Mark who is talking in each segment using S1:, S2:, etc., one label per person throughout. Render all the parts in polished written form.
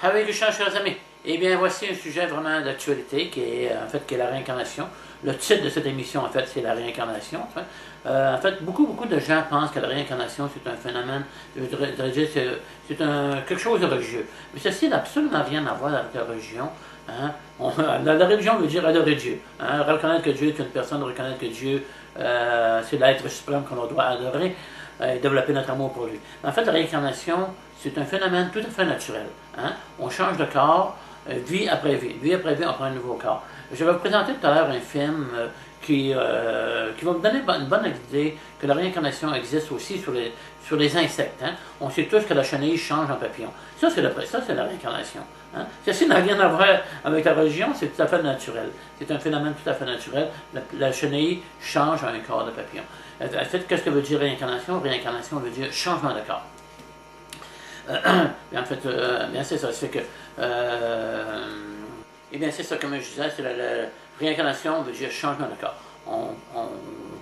S1: Hare Krishna, chers amis. Eh bien, voici un sujet vraiment d'actualité qui est qui est la réincarnation. Le titre de cette émission, en fait, c'est la réincarnation. En fait, beaucoup de gens pensent que la réincarnation, c'est un phénomène, je voudrais dire, c'est quelque chose de religieux. Mais ceci n'a absolument rien à voir avec la religion. Hein? La religion veut dire adorer Dieu. Hein? Reconnaître que Dieu est une personne, reconnaître que Dieu, c'est l'être suprême qu'on doit adorer et développer notre amour pour lui. En fait, la réincarnation, c'est un phénomène tout à fait naturel. Hein? On change de corps, vie après vie. Vie après vie, on prend un nouveau corps. Je vais vous présenter tout à l'heure un film qui va me donner une bonne idée que la réincarnation existe aussi sur les insectes. Hein? On sait tous que la chenille change en papillon. Ça, c'est la réincarnation. Hein? Ceci n'a rien à voir avec la religion, c'est tout à fait naturel. C'est un phénomène tout à fait naturel. La chenille change en un corps de papillon. En fait, qu'est-ce que veut dire réincarnation? Réincarnation veut dire changement de corps. En fait, bien c'est ça. C'est que, eh bien, c'est ça, comme je disais, c'est la réincarnation veut dire changement de corps. On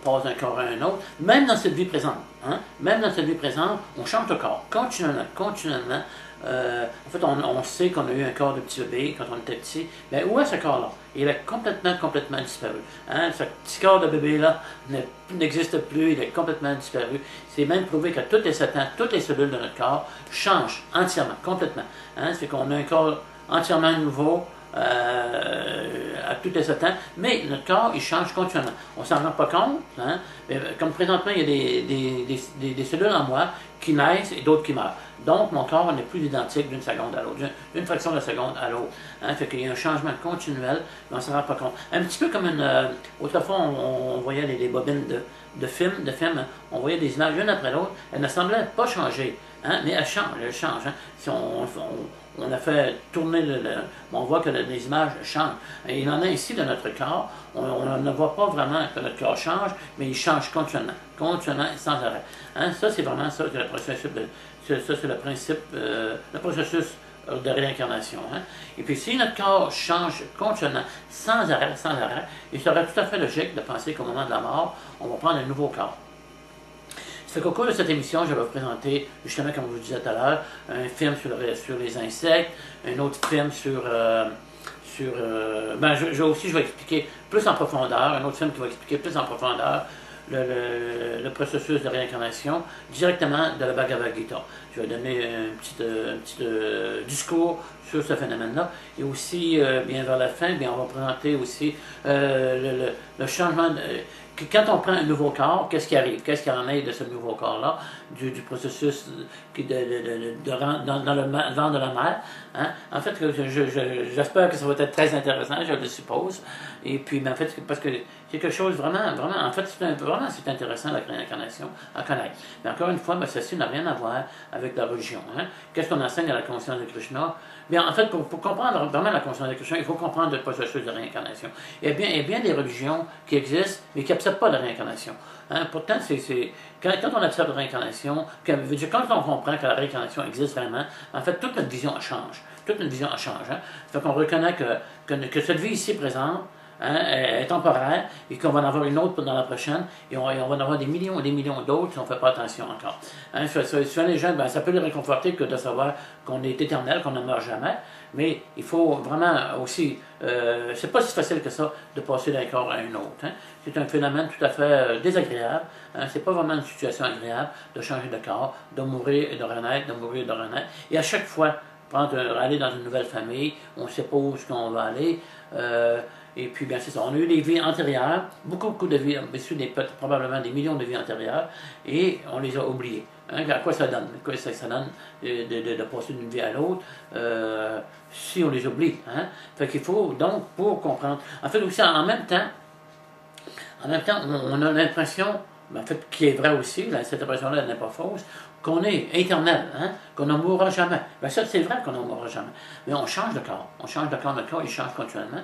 S1: passe d'un corps à un autre, même dans cette vie présente. Hein? Même dans cette vie présente, on change de corps, continuellement. En fait, on sait qu'on a eu un corps de petit bébé quand on était petit. Mais où est ce corps-là? Il est complètement disparu. Hein? Ce petit corps de bébé-là n'existe plus, il est complètement disparu. C'est même prouvé qu'à tous les 7 ans, toutes les cellules de notre corps changent entièrement, complètement. Hein? C'est qu'on a un corps entièrement nouveau, à tous les 7 ans, mais notre corps, il change continuellement. On ne s'en rend pas compte, hein? Mais comme présentement, il y a des cellules en moi qui naissent et d'autres qui meurent. Donc, mon corps n'est plus identique d'une seconde à l'autre, d'une fraction de seconde à l'autre. Hein? Fait qu'il y a un changement continuel, mais on ne s'en rend pas compte. Un petit peu comme autrefois, on voyait les bobines de films, on voyait des images l'une après l'autre, elles ne semblaient pas changer. Hein? Mais elles changent. Hein? Si on a fait tourner on voit que les images changent. Et il en a ici de notre corps. On ne voit pas vraiment que notre corps change, mais il change continuellement et sans arrêt. Hein? Ça, c'est vraiment ça que le processus le processus de réincarnation. Hein? Et puis, si notre corps change continuellement, sans arrêt, il serait tout à fait logique de penser qu'au moment de la mort, on va prendre un nouveau corps. C'est qu'au cours de cette émission, je vais vous présenter, justement, comme je vous disais tout à l'heure, un film sur les insectes, un autre film je vais expliquer plus en profondeur, un autre film qui va expliquer plus en profondeur le processus de réincarnation directement de la Bhagavad Gita. Je vais donner un petit discours sur ce phénomène-là. Et aussi, bien vers la fin, bien, on va présenter aussi le changement quand on prend un nouveau corps, qu'est-ce qui arrive? Qu'est-ce qui en est de ce nouveau corps-là, du processus dans le ventre de la mère? Hein? En fait, j'espère que ça va être très intéressant, je le suppose. Et puis, en fait, parce que c'est quelque chose vraiment, en fait, c'est intéressant la réincarnation à connaître. Mais encore une fois, ceci n'a rien à voir avec la religion. Hein? Qu'est-ce qu'on enseigne à la conscience de Krishna? Bien, en fait, pour comprendre vraiment la conscience de Krishna, il faut comprendre le processus de réincarnation. Il y a bien des religions qui existent, mais qui n'acceptent pas la réincarnation. Hein? Pourtant, quand on accepte la réincarnation, quand on comprend que la réincarnation existe vraiment, en fait, toute notre vision change. Hein? Fait qu'on reconnaît que cette vie ici présente, hein, est temporaire et qu'on va en avoir une autre dans la prochaine et on va en avoir des millions et des millions d'autres si on ne fait pas attention encore. Hein, souvent les gens, ça peut les réconforter que de savoir qu'on est éternel, qu'on ne meurt jamais, mais il faut vraiment aussi, c'est pas si facile que ça de passer d'un corps à un autre. Hein. C'est un phénomène tout à fait désagréable. Hein. C'est pas vraiment une situation agréable de changer de corps, de mourir et de renaître, Et à chaque fois, aller dans une nouvelle famille, on ne sait pas où on va aller. Et puis, bien, c'est ça. On a eu des vies antérieures, beaucoup de vies, probablement des millions de vies antérieures, et on les a oubliées. Hein, à quoi ça donne? Ça donne de passer d'une vie à l'autre si on les oublie. Hein? Fait qu'il faut, donc, pour comprendre. En fait, aussi, en même temps, on a l'impression, en fait, qui est vrai aussi, cette impression-là n'est pas fausse, qu'on est éternel, hein? Qu'on ne mourra jamais. Bien ça, c'est vrai qu'on ne mourra jamais. Mais on change de corps. Notre corps, il change continuellement.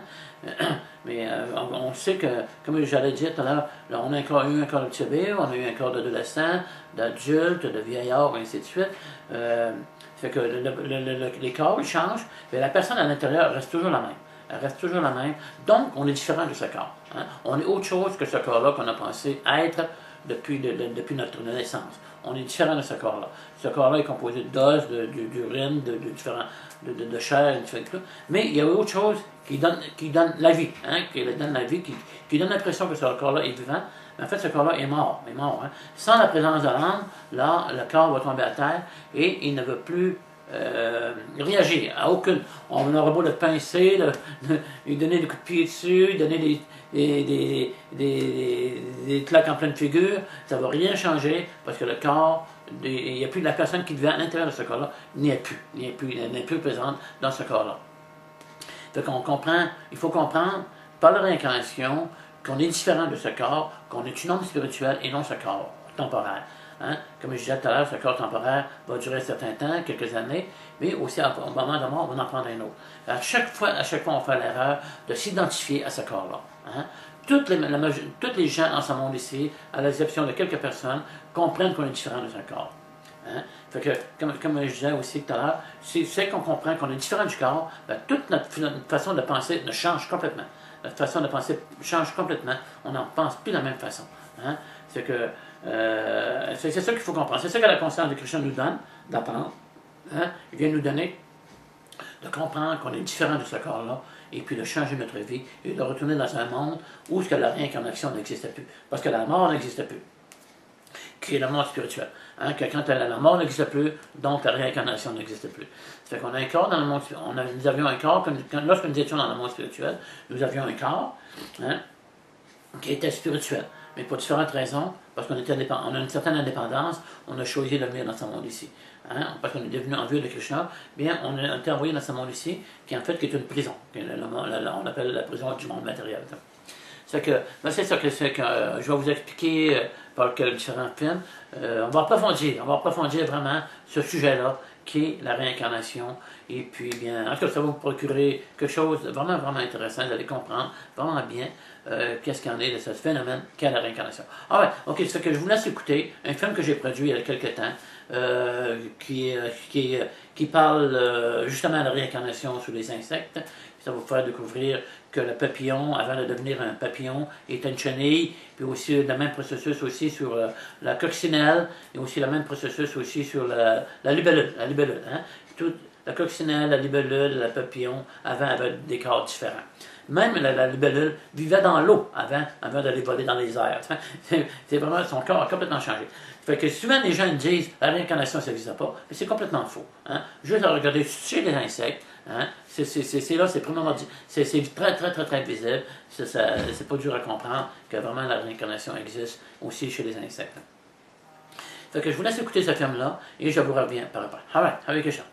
S1: Mais on sait que, comme j'allais dire tout à l'heure, on a eu un corps de petit bébé, on a eu un corps d'adolescent, d'adulte, de vieillard, et ainsi de suite. Fait que les corps, ils changent, mais la personne à l'intérieur reste toujours la même. Elle reste toujours la même. Donc, on est différent de ce corps. Hein? On est autre chose que ce corps-là qu'on a pensé être depuis notre naissance. on est différent de ce corps-là. Ce corps-là est composé d'os, d'urine, de chair, mais il y a autre chose qui donne la vie, hein, qui donne l'impression que ce corps-là est vivant. Mais en fait, ce corps-là est mort. Hein. Sans la présence de l'âme, là, le corps va tomber à terre et il ne veut plus réagir à aucune. On aura beau le pincer, lui donner des coups de pied dessus, lui donner des claques en pleine figure, ça ne va rien changer parce que le corps, il n'y a plus de la personne qui vit à l'intérieur de ce corps-là, n'est plus présente dans ce corps-là. Donc on comprend, il faut comprendre par la réincarnation qu'on est différent de ce corps, qu'on est une âme spirituelle et non ce corps temporaire. Hein? Comme je disais tout à l'heure, ce corps temporaire va durer un certain temps, quelques années, mais aussi au moment de mort, on va en prendre un autre. À chaque fois, on fait l'erreur de s'identifier à ce corps-là. Hein? Toutes les gens en ce monde ici, à l'exception de quelques personnes, comprennent qu'on est différent de ce corps. Hein? Fait que, comme je disais aussi tout à l'heure, c'est qu'on comprend qu'on est différent du corps, ben, toute notre façon de penser change complètement. Notre façon de penser change complètement. On n'en pense plus de la même façon. Hein? C'est ça qu'il faut comprendre. C'est ça que la conscience de Krishna nous donne, d'apprendre. Hein? Il vient nous donner de comprendre qu'on est différent de ce corps-là, et puis de changer notre vie, et de retourner dans un monde où la réincarnation n'existe plus. Parce que la mort n'existe plus, qui est la mort spirituelle. Hein? Que quand la mort n'existe plus, donc la réincarnation n'existe plus. Ça fait qu'on a un corps dans le monde spirituel. Nous avions un corps, lorsque nous étions dans le monde spirituel, nous avions un corps, hein, qui était spirituel. Mais pour différentes raisons, parce qu'on on a une certaine indépendance, on a choisi de venir dans ce monde ici. Hein, parce qu'on est devenu en vue de Krishna, bien, on a été envoyé dans ce monde ici, qui en fait qui est une prison. On appelle la prison du monde matériel. C'est ça que je vais vous expliquer par différents films. On va approfondir vraiment ce sujet-là, qui est la réincarnation. Et puis, bien, en tout cas, ça va vous procurer quelque chose de vraiment, vraiment intéressant. Vous allez comprendre vraiment bien qu'est-ce qu'il y en est de ce phénomène qu'est la réincarnation. Ah ouais, ok, c'est que je vous laisse écouter un film que j'ai produit il y a quelques temps, qui parle justement de la réincarnation sous les insectes. Ça va vous faire découvrir que le papillon, avant de devenir un papillon, est une chenille, puis aussi le même processus aussi sur la coccinelle, et aussi le même processus aussi sur la libellule. Hein? La coccinelle, la libellule, le papillon, avant avaient des corps différents. Même la libellule vivait dans l'eau avant d'aller voler dans les airs. C'est vraiment, son corps a complètement changé. Fait que souvent les gens disent la réincarnation ça n'existe pas, mais c'est complètement faux. Hein? Juste à regarder chez les insectes, hein? C'est là, c'est primordial, c'est très, très, très, très visible. C'est pas dur à comprendre que vraiment la réincarnation existe aussi chez les insectes. Fait que je vous laisse écouter ce film-là et je vous reviens par après. Alright, avec Krishna.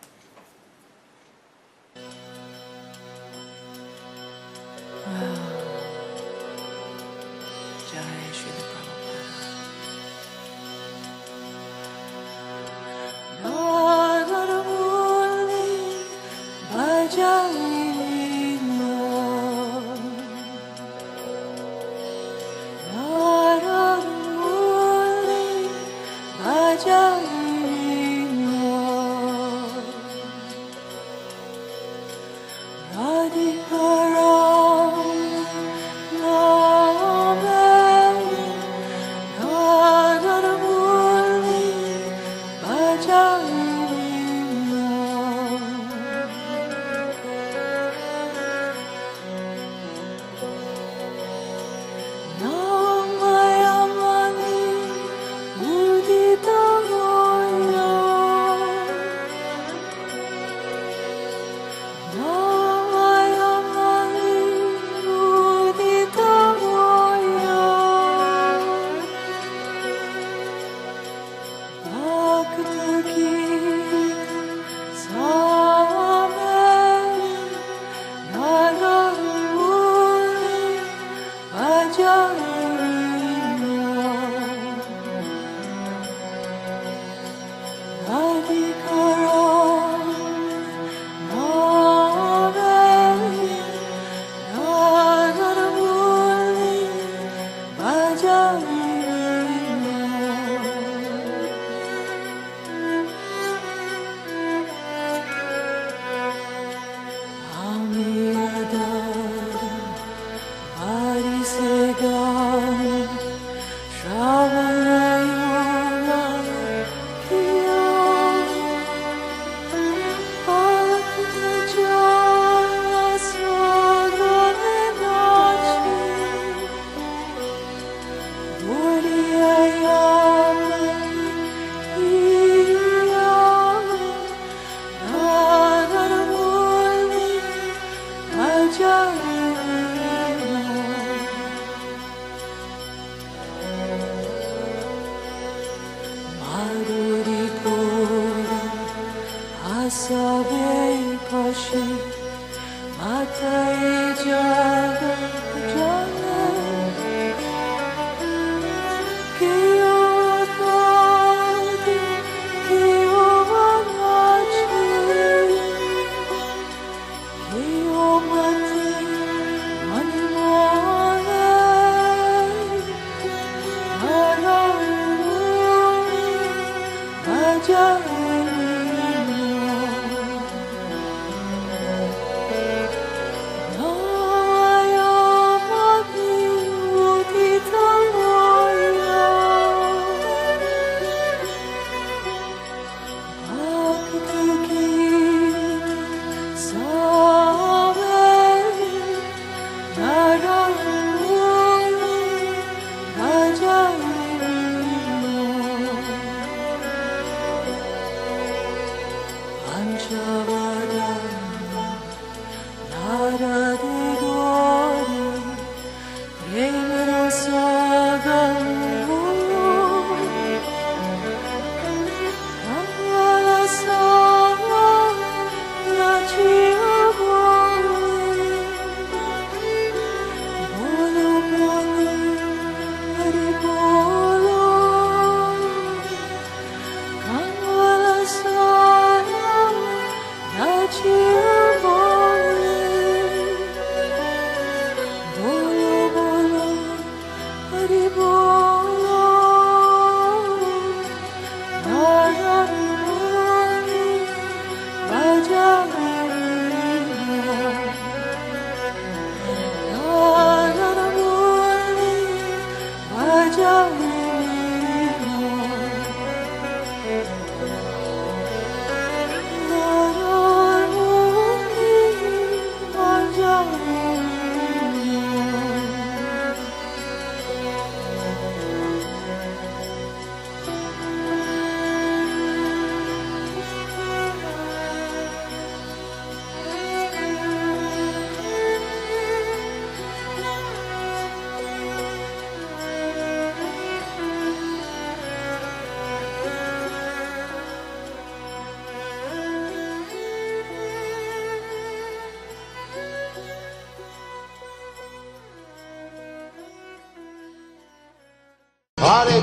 S2: Hare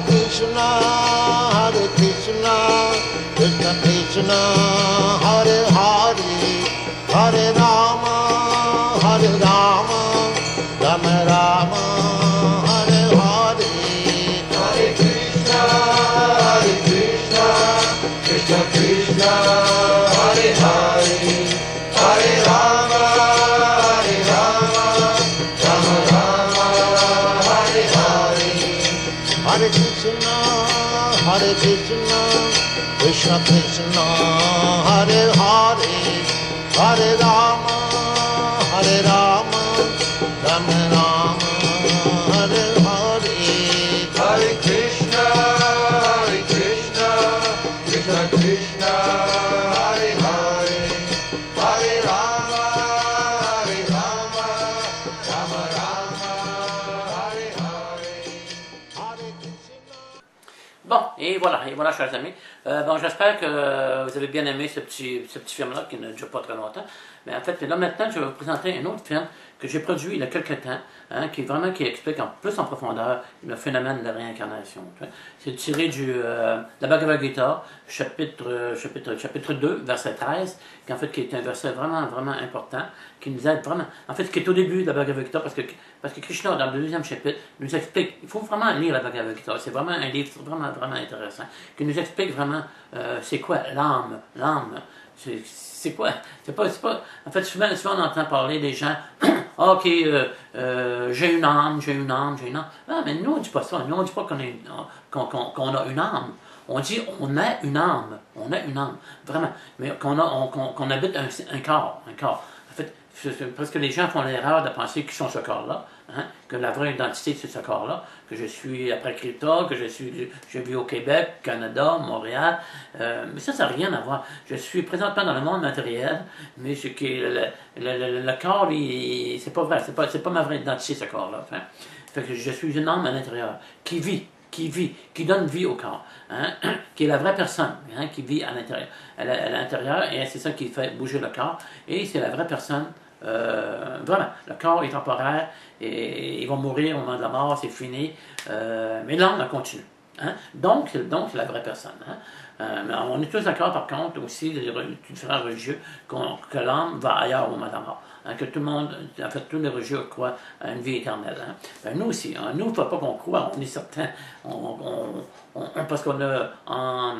S2: Krishna, Krishna Krishna, Hare Hare, Hare Rama, Rama Rama, Hare Hare. Hare Krishna, Krishna Krishna, Hare Hare, Hare Rama, Rama Rama, Hare Hare. Hare Krishna, Krishna Krishna, Hare Hare, Hare Rama, Rama Rama, Hare Hare. Hare Krishna, Krishna Krishna, Hare Hare, Hare Rama, Rama Rama, Hare Hare. Hare Krishna.
S1: Bon, et voilà, chers amis. Bon, j'espère que vous avez bien aimé ce petit film-là, qui ne dure pas très longtemps. Mais en fait, là maintenant, je vais vous présenter un autre film que j'ai produit il y a quelques temps, hein, qui explique plus en profondeur le phénomène de la réincarnation. C'est tiré de la Bhagavad Gita, chapitre 2, verset 13, qui est un verset vraiment important, qui nous aide vraiment, en fait, qui est au début de la Bhagavad Gita, parce que Krishna, dans le deuxième chapitre, nous explique, il faut vraiment lire la Bhagavad Gita, c'est vraiment un livre vraiment intéressant, qui nous explique vraiment c'est quoi l'âme, c'est quoi? C'est pas. En fait, souvent on entend parler des gens. Ok, j'ai une âme. Ah, mais nous on dit pas ça. Nous on dit pas qu'on a une âme. On dit on a une âme. Vraiment. Mais qu'on habite un corps. En fait, parce que les gens font l'erreur de penser qu'ils sont ce corps-là, hein, que la vraie identité c'est ce corps-là, que je suis après Krita, que je vis au Québec, Canada, Montréal, mais ça n'a rien à voir. Je suis présentement dans le monde matériel, mais le corps, c'est pas vrai, c'est pas ma vraie identité ce corps-là. Hein. Fait que je suis une âme à l'intérieur, qui vit, qui donne vie au corps, hein, qui est la vraie personne, hein, qui vit à l'intérieur. Elle est à l'intérieur et c'est ça qui fait bouger le corps. Et c'est la vraie personne, vraiment. Le corps est temporaire et il va mourir au moment de la mort, c'est fini. Mais l'âme, elle continue. Hein? Donc, c'est la vraie personne. Hein? Mais on est tous d'accord, par contre, aussi, les différents religieux, que l'âme va ailleurs au moment de la mort. Hein? Que tout le monde, en fait, tous les religieux croient à une vie éternelle. Hein? Ben, nous aussi, hein? Nous, il ne faut pas qu'on croit, on est certain, parce qu'on a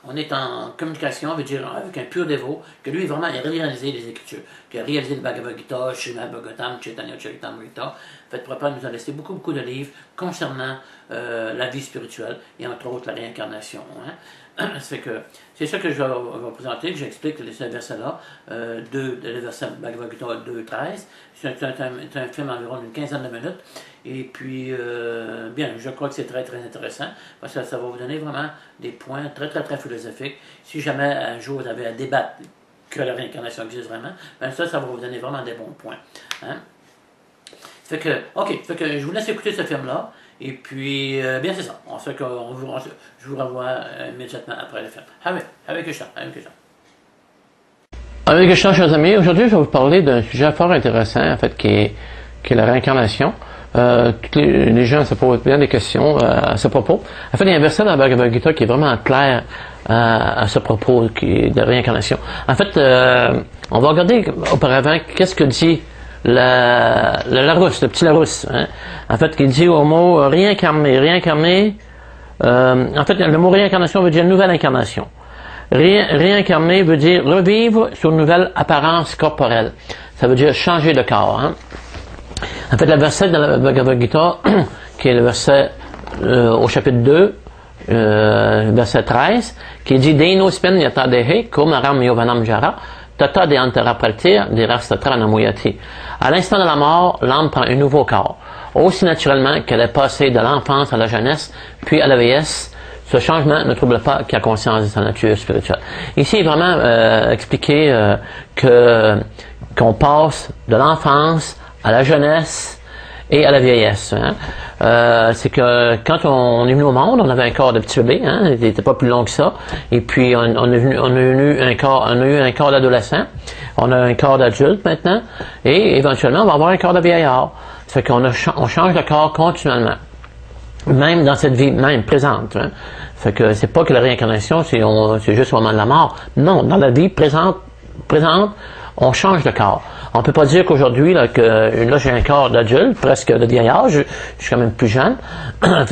S1: on est en communication, veut dire, avec un pur dévot, que lui, vraiment, il a réalisé les Écritures, qu'il a réalisé le Bhagavad Gita, Srimad Bhagavatam, Chaitanya Charitamrita. En fait, Prabhupada nous a laissé beaucoup de livres concernant la vie spirituelle, et entre autres la réincarnation. Hein. C'est ça que je vais vous présenter, que j'explique ces versets-là, le verset Bhagavad Gita 2.13. C'est un film environ d'une quinzaine de minutes. Et puis, bien, je crois que c'est très intéressant, parce que ça va vous donner vraiment des points très philosophiques. Si jamais un jour vous avez à débattre que la réincarnation existe vraiment, ben ça va vous donner vraiment des bons points. Hein? Fait que je vous laisse écouter ce film-là, et puis, bien c'est ça. Je vous revois immédiatement après le film. Hare Krishna.
S3: Hare Krishna, chers amis. Aujourd'hui, je vais vous parler d'un sujet fort intéressant, en fait, qui est la réincarnation. Tous les gens se posent bien des questions à ce propos. En fait, il y a un verset dans la Bhagavad Gita qui est vraiment clair à ce propos de la réincarnation. En fait, on va regarder auparavant qu'est-ce que dit le Larousse, le petit Larousse. Hein? En fait, qui dit au mot réincarné. En fait, le mot réincarnation veut dire nouvelle incarnation. Réincarné veut dire revivre sur une nouvelle apparence corporelle. Ça veut dire changer de corps. Hein? En fait, le verset dans la Bhagavad Gita, qui est le verset au chapitre 2, verset 13, qui dit Deino spen yata dehe kumaram yovanam jara tata de antara pratir de rastatra namuyati. À l'instant de la mort, l'âme prend un nouveau corps. Aussi naturellement qu'elle est passée de l'enfance à la jeunesse, puis à la vieillesse, ce changement ne trouble pas qui a conscience de sa nature spirituelle. Ici, il est vraiment expliqué qu'on passe de l'enfance à la jeunesse et à la vieillesse. Hein. C'est que quand on est venu au monde, on avait un corps de petit bébé, hein, il n'était pas plus long que ça, et puis on a eu un corps d'adolescent, on a un corps d'adulte maintenant, et éventuellement on va avoir un corps de vieillard. Ça fait on change de corps continuellement, même dans cette vie même présente. Hein. Ça fait que c'est pas que la réincarnation c'est juste au moment de la mort. Non, dans la vie présente, on change de corps. On peut pas dire qu'aujourd'hui, là j'ai un corps d'adulte, presque de vieillard, je suis quand même plus jeune,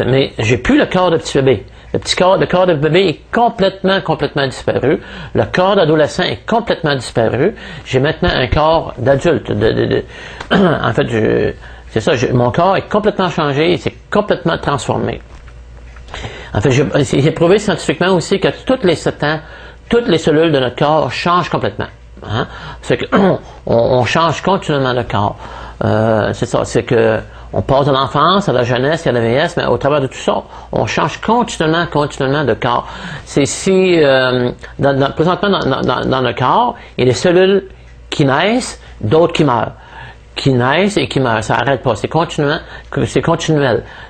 S3: mais j'ai plus le corps de petit bébé. Le corps de bébé est complètement disparu. Le corps d'adolescent est complètement disparu. J'ai maintenant un corps d'adulte. En fait, c'est ça, mon corps est complètement changé, il s'est complètement transformé. En fait, j'ai prouvé scientifiquement aussi que toutes les 7 ans, toutes les cellules de notre corps changent complètement. Hein? C'est que on change continuellement le corps. C'est ça, c'est que on passe de l'enfance à la jeunesse et à la vieillesse, mais au travers de tout ça, on change continuellement de corps. C'est si présentement dans le corps, il y a des cellules qui naissent, d'autres qui meurent. Qui naissent et qui meurent, ça n'arrête pas, c'est continuel, ça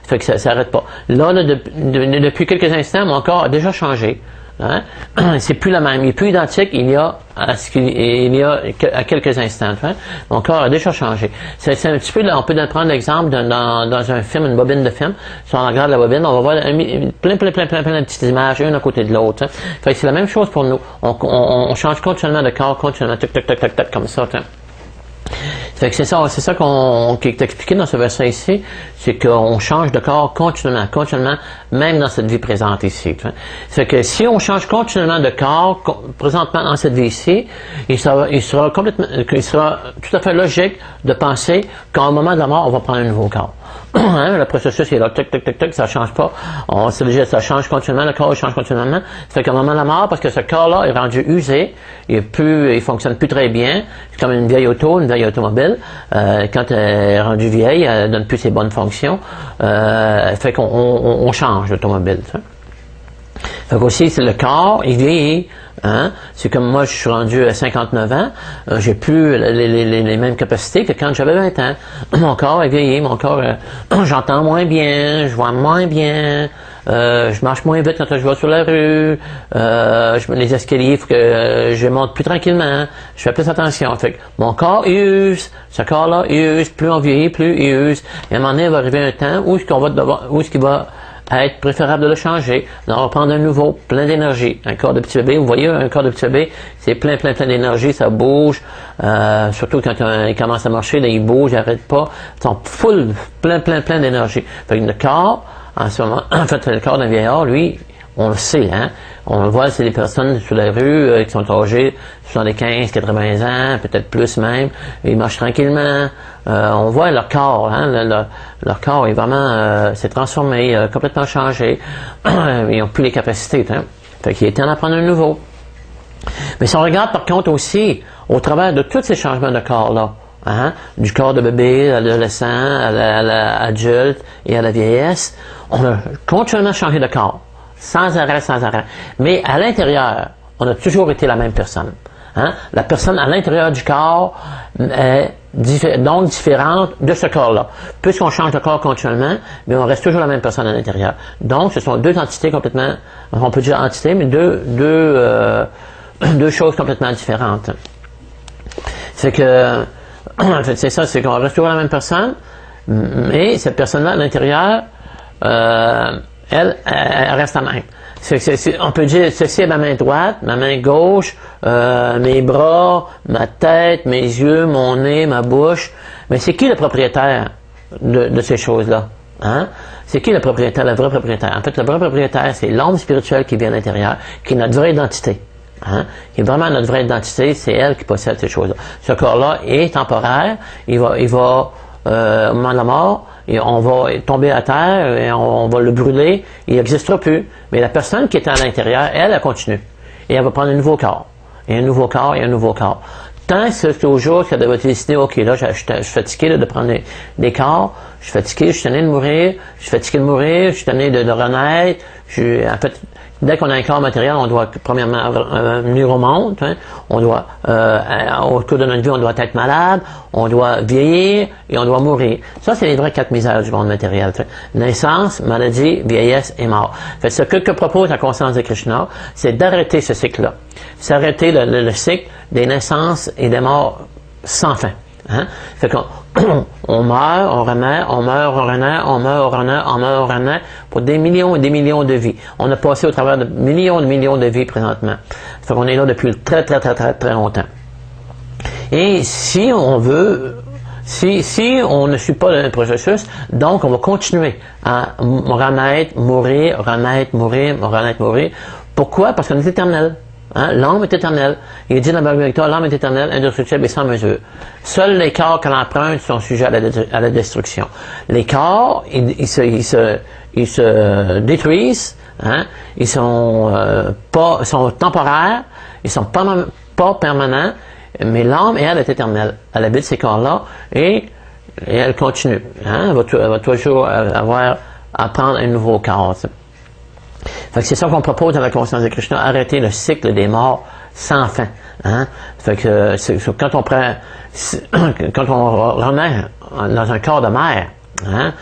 S3: fait que ça n'arrête pas. Là, depuis quelques instants, mon corps a déjà changé. Hein? C'est plus la même, il est plus identique il y a à quelques instants. Hein? Mon corps a déjà changé. C'est un petit peu, on peut prendre l'exemple dans un film, une bobine de film. Si on regarde la bobine, on va voir plein de petites images, une à côté de l'autre. Hein? Fait que c'est la même chose pour nous. On change continuellement de corps, continuellement, tac, comme ça. Hein? Fait que c'est ça qui est expliqué dans ce verset ici, c'est qu'on change de corps continuellement, même dans cette vie présente ici. C'est que si on change continuellement de corps, présentement dans cette vie ici, il sera tout à fait logique de penser qu'à un moment de la mort, on va prendre un nouveau corps. Hein, le processus est là, ça change pas. Ça change continuellement, le corps change continuellement. Ça fait qu'à un moment de la mort, parce que ce corps-là est rendu usé, il fonctionne plus très bien. C'est comme une vieille automobile. Quand elle est rendue vieille, elle donne plus ses bonnes fonctions. Fait qu'on change l'automobile. Fait qu'aussi, c'est le corps, il vieillit. Hein? C'est comme moi, je suis rendu à 59 ans, j'ai plus les mêmes capacités que quand j'avais 20 ans. Mon corps est vieilli, mon corps, j'entends moins bien, je vois moins bien, je marche moins vite quand je vais sur la rue, les escaliers, il faut que je monte plus tranquillement, je fais plus attention. Fait que mon corps use, ce corps-là use, plus on vieillit, plus il use. Et à un moment donné, il va arriver un temps où est-ce qu'il va être préférable de le changer. Alors, on va prendre un nouveau, plein d'énergie. Un corps de petit bébé, vous voyez, un corps de petit bébé, c'est plein d'énergie, ça bouge. Surtout quand il commence à marcher, là, il bouge, il n'arrête pas. Ils sont plein d'énergie. Fait que le corps, en ce moment, en fait, le corps d'un vieillard, lui, on le sait, hein. On le voit, c'est des personnes sur la rue qui sont âgées 75, 80 ans, peut-être plus même. Ils marchent tranquillement. On voit leur corps, hein. Leur corps est vraiment s'est transformé, complètement changé. Ils n'ont plus les capacités, hein. Fait qu'il est temps d'en prendre un nouveau. Mais si on regarde par contre aussi, au travers de tous ces changements de corps-là, hein, du corps de bébé, à l'adolescent, à l'adulte et à la vieillesse, on a continuellement changé de corps. Sans arrêt. Mais à l'intérieur, on a toujours été la même personne. Hein? La personne à l'intérieur du corps est donc différente de ce corps-là. Puisqu'on change de corps continuellement, mais on reste toujours la même personne à l'intérieur. Donc, ce sont deux entités complètement, on peut dire entités, mais deux choses complètement différentes. C'est que, en fait, c'est ça, c'est qu'on reste toujours la même personne, mais cette personne-là à l'intérieur, elle reste la même. On peut dire, ceci est ma main droite, ma main gauche, mes bras, ma tête, mes yeux, mon nez, ma bouche. Mais c'est qui le propriétaire de ces choses-là? Hein? C'est qui le propriétaire, le vrai propriétaire? En fait, le vrai propriétaire, c'est l'homme spirituel qui vit à l'intérieur, qui est notre vraie identité. Hein? Qui est vraiment notre vraie identité, c'est elle qui possède ces choses-là. Ce corps-là est temporaire, il va au moment de la mort, et on va tomber à terre, et on va le brûler, il n'existera plus. Mais la personne qui est à l'intérieur, elle continue. Et elle va prendre un nouveau corps. Et un nouveau corps, et un nouveau corps. Tant que c'est toujours qu'elle va décider, ok, là, je suis fatigué là, de prendre des corps, je suis fatigué, je suis tanné de mourir, je suis fatigué de mourir, je suis tanné de renaître, en fait, dès qu'on a un corps matériel, on doit premièrement venir au monde, hein, on doit, au cours de notre vie, on doit être malade, on doit vieillir et on doit mourir. Ça, c'est les vraies 4 misères du monde matériel. Hein. Naissance, maladie, vieillesse et mort. Fait, ce que propose la conscience de Krishna, c'est d'arrêter ce cycle-là. C'est arrêter le cycle des naissances et des morts sans fin. Hein? Fait qu'on on meurt, on renaît, on meurt, on renaît, on meurt, on renaît, on meurt, on renaît pour des millions et des millions de vies. On a passé au travers de millions de vies présentement. Fait qu'on est là depuis très longtemps. Et si on veut, si on ne suit pas le processus, donc on va continuer à renaître, mourir, renaître, mourir, renaître, mourir. Pourquoi? Parce qu'on est éternel. Hein? L'âme est éternelle. Il est dit dans la Bhagavad Gita, l'âme est éternelle, indestructible et sans mesure. Seuls les corps qu'elle emprunte sont sujets à la destruction. Les corps, ils se détruisent, hein? Ils sont temporaires, ils sont pas permanents, mais l'âme, elle, est éternelle. Elle habite ces corps-là et elle continue. Hein? Elle va toujours avoir à prendre un nouveau corps. Fait que c'est ça qu'on propose dans la conscience de Krishna, arrêter le cycle des morts sans fin. Hein? Fait que quand on remet dans un corps de mère, hein,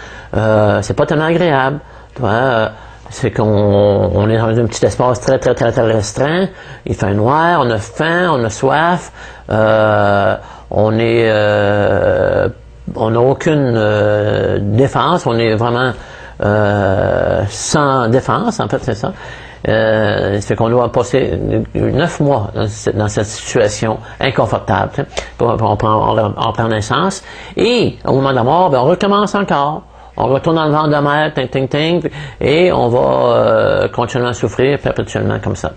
S3: c'est pas tellement agréable. C'est qu'on est dans un petit espace très restreint, il fait noir, on a faim, on a soif, on n'a aucune défense, on est vraiment sans défense, en fait, c'est ça. Ça fait qu'on doit passer 9 mois dans cette situation inconfortable, on prend naissance, et au moment de la mort, ben, on recommence encore. On retourne dans le ventre de la mère, et on va continuellement souffrir perpétuellement comme ça.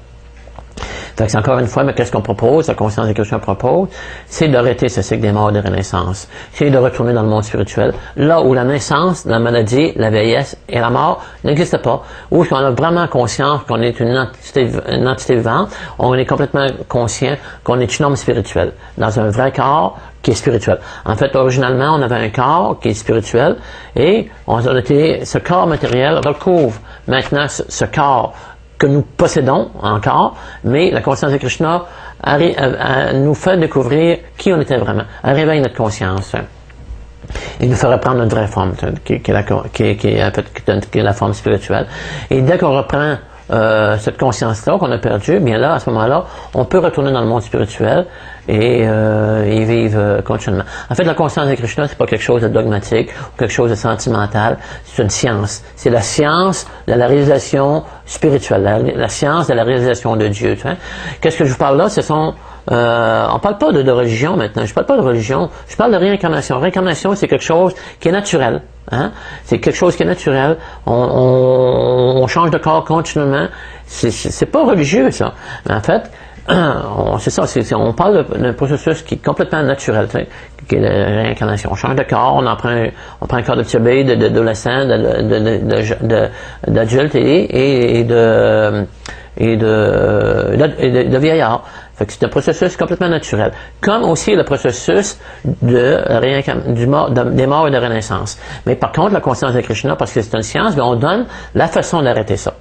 S3: Fait que c'est encore une fois, mais qu'est-ce qu'on propose, la conscience de Krishna propose, c'est d'arrêter ce cycle des morts et des renaissances. C'est de retourner dans le monde spirituel, là où la naissance, la maladie, la vieillesse et la mort n'existent pas, où on a vraiment conscience qu'on est une entité vivante, on est complètement conscient qu'on est une âme spirituelle, dans un vrai corps qui est spirituel. En fait, originalement, on avait un corps qui est spirituel, et ce corps matériel recouvre maintenant ce corps que nous possédons encore, mais la conscience de Krishna nous fait découvrir qui on était vraiment. Elle réveille notre conscience. Il nous fait reprendre notre vraie forme, qui est la forme spirituelle. Et dès qu'on reprend cette conscience-là qu'on a perdue, bien là, à ce moment-là, on peut retourner dans le monde spirituel et y vivre continuellement. En fait, la conscience de Krishna, c'est pas quelque chose de dogmatique ou quelque chose de sentimental, c'est une science. C'est la science de la réalisation spirituelle, la science de la réalisation de Dieu. Tu vois. Qu'est-ce que je vous parle là? Ce sont on parle pas de religion maintenant. Je parle pas de religion. Je parle de réincarnation. Réincarnation, c'est quelque chose qui est naturel. Hein? C'est quelque chose qui est naturel. On change de corps continuellement. C'est pas religieux, ça. Mais en fait, c'est ça. On parle d'un processus qui est complètement naturel, tu sais, qui est la réincarnation. On change de corps. On prend un corps de petit bébé, d'adolescent, d'adulte et de vieillard. Fait que c'est un processus complètement naturel. Comme aussi le processus des morts et de renaissance. Mais par contre, la conscience de Krishna, parce que c'est une science, bien, on donne la façon d'arrêter ça.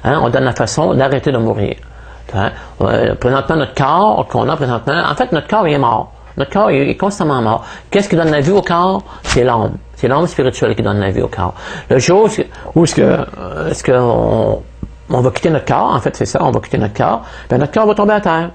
S3: Hein? On donne la façon d'arrêter de mourir. Hein? Présentement, notre corps qu'on a présentement, en fait, notre corps il est mort. Notre corps est constamment mort. Qu'est-ce qui donne la vie au corps? C'est l'âme. C'est l'âme spirituelle qui donne la vie au corps. Le jour où est-ce qu'on va quitter notre corps, en fait, c'est ça, on va quitter notre corps, bien, notre corps va tomber à terre.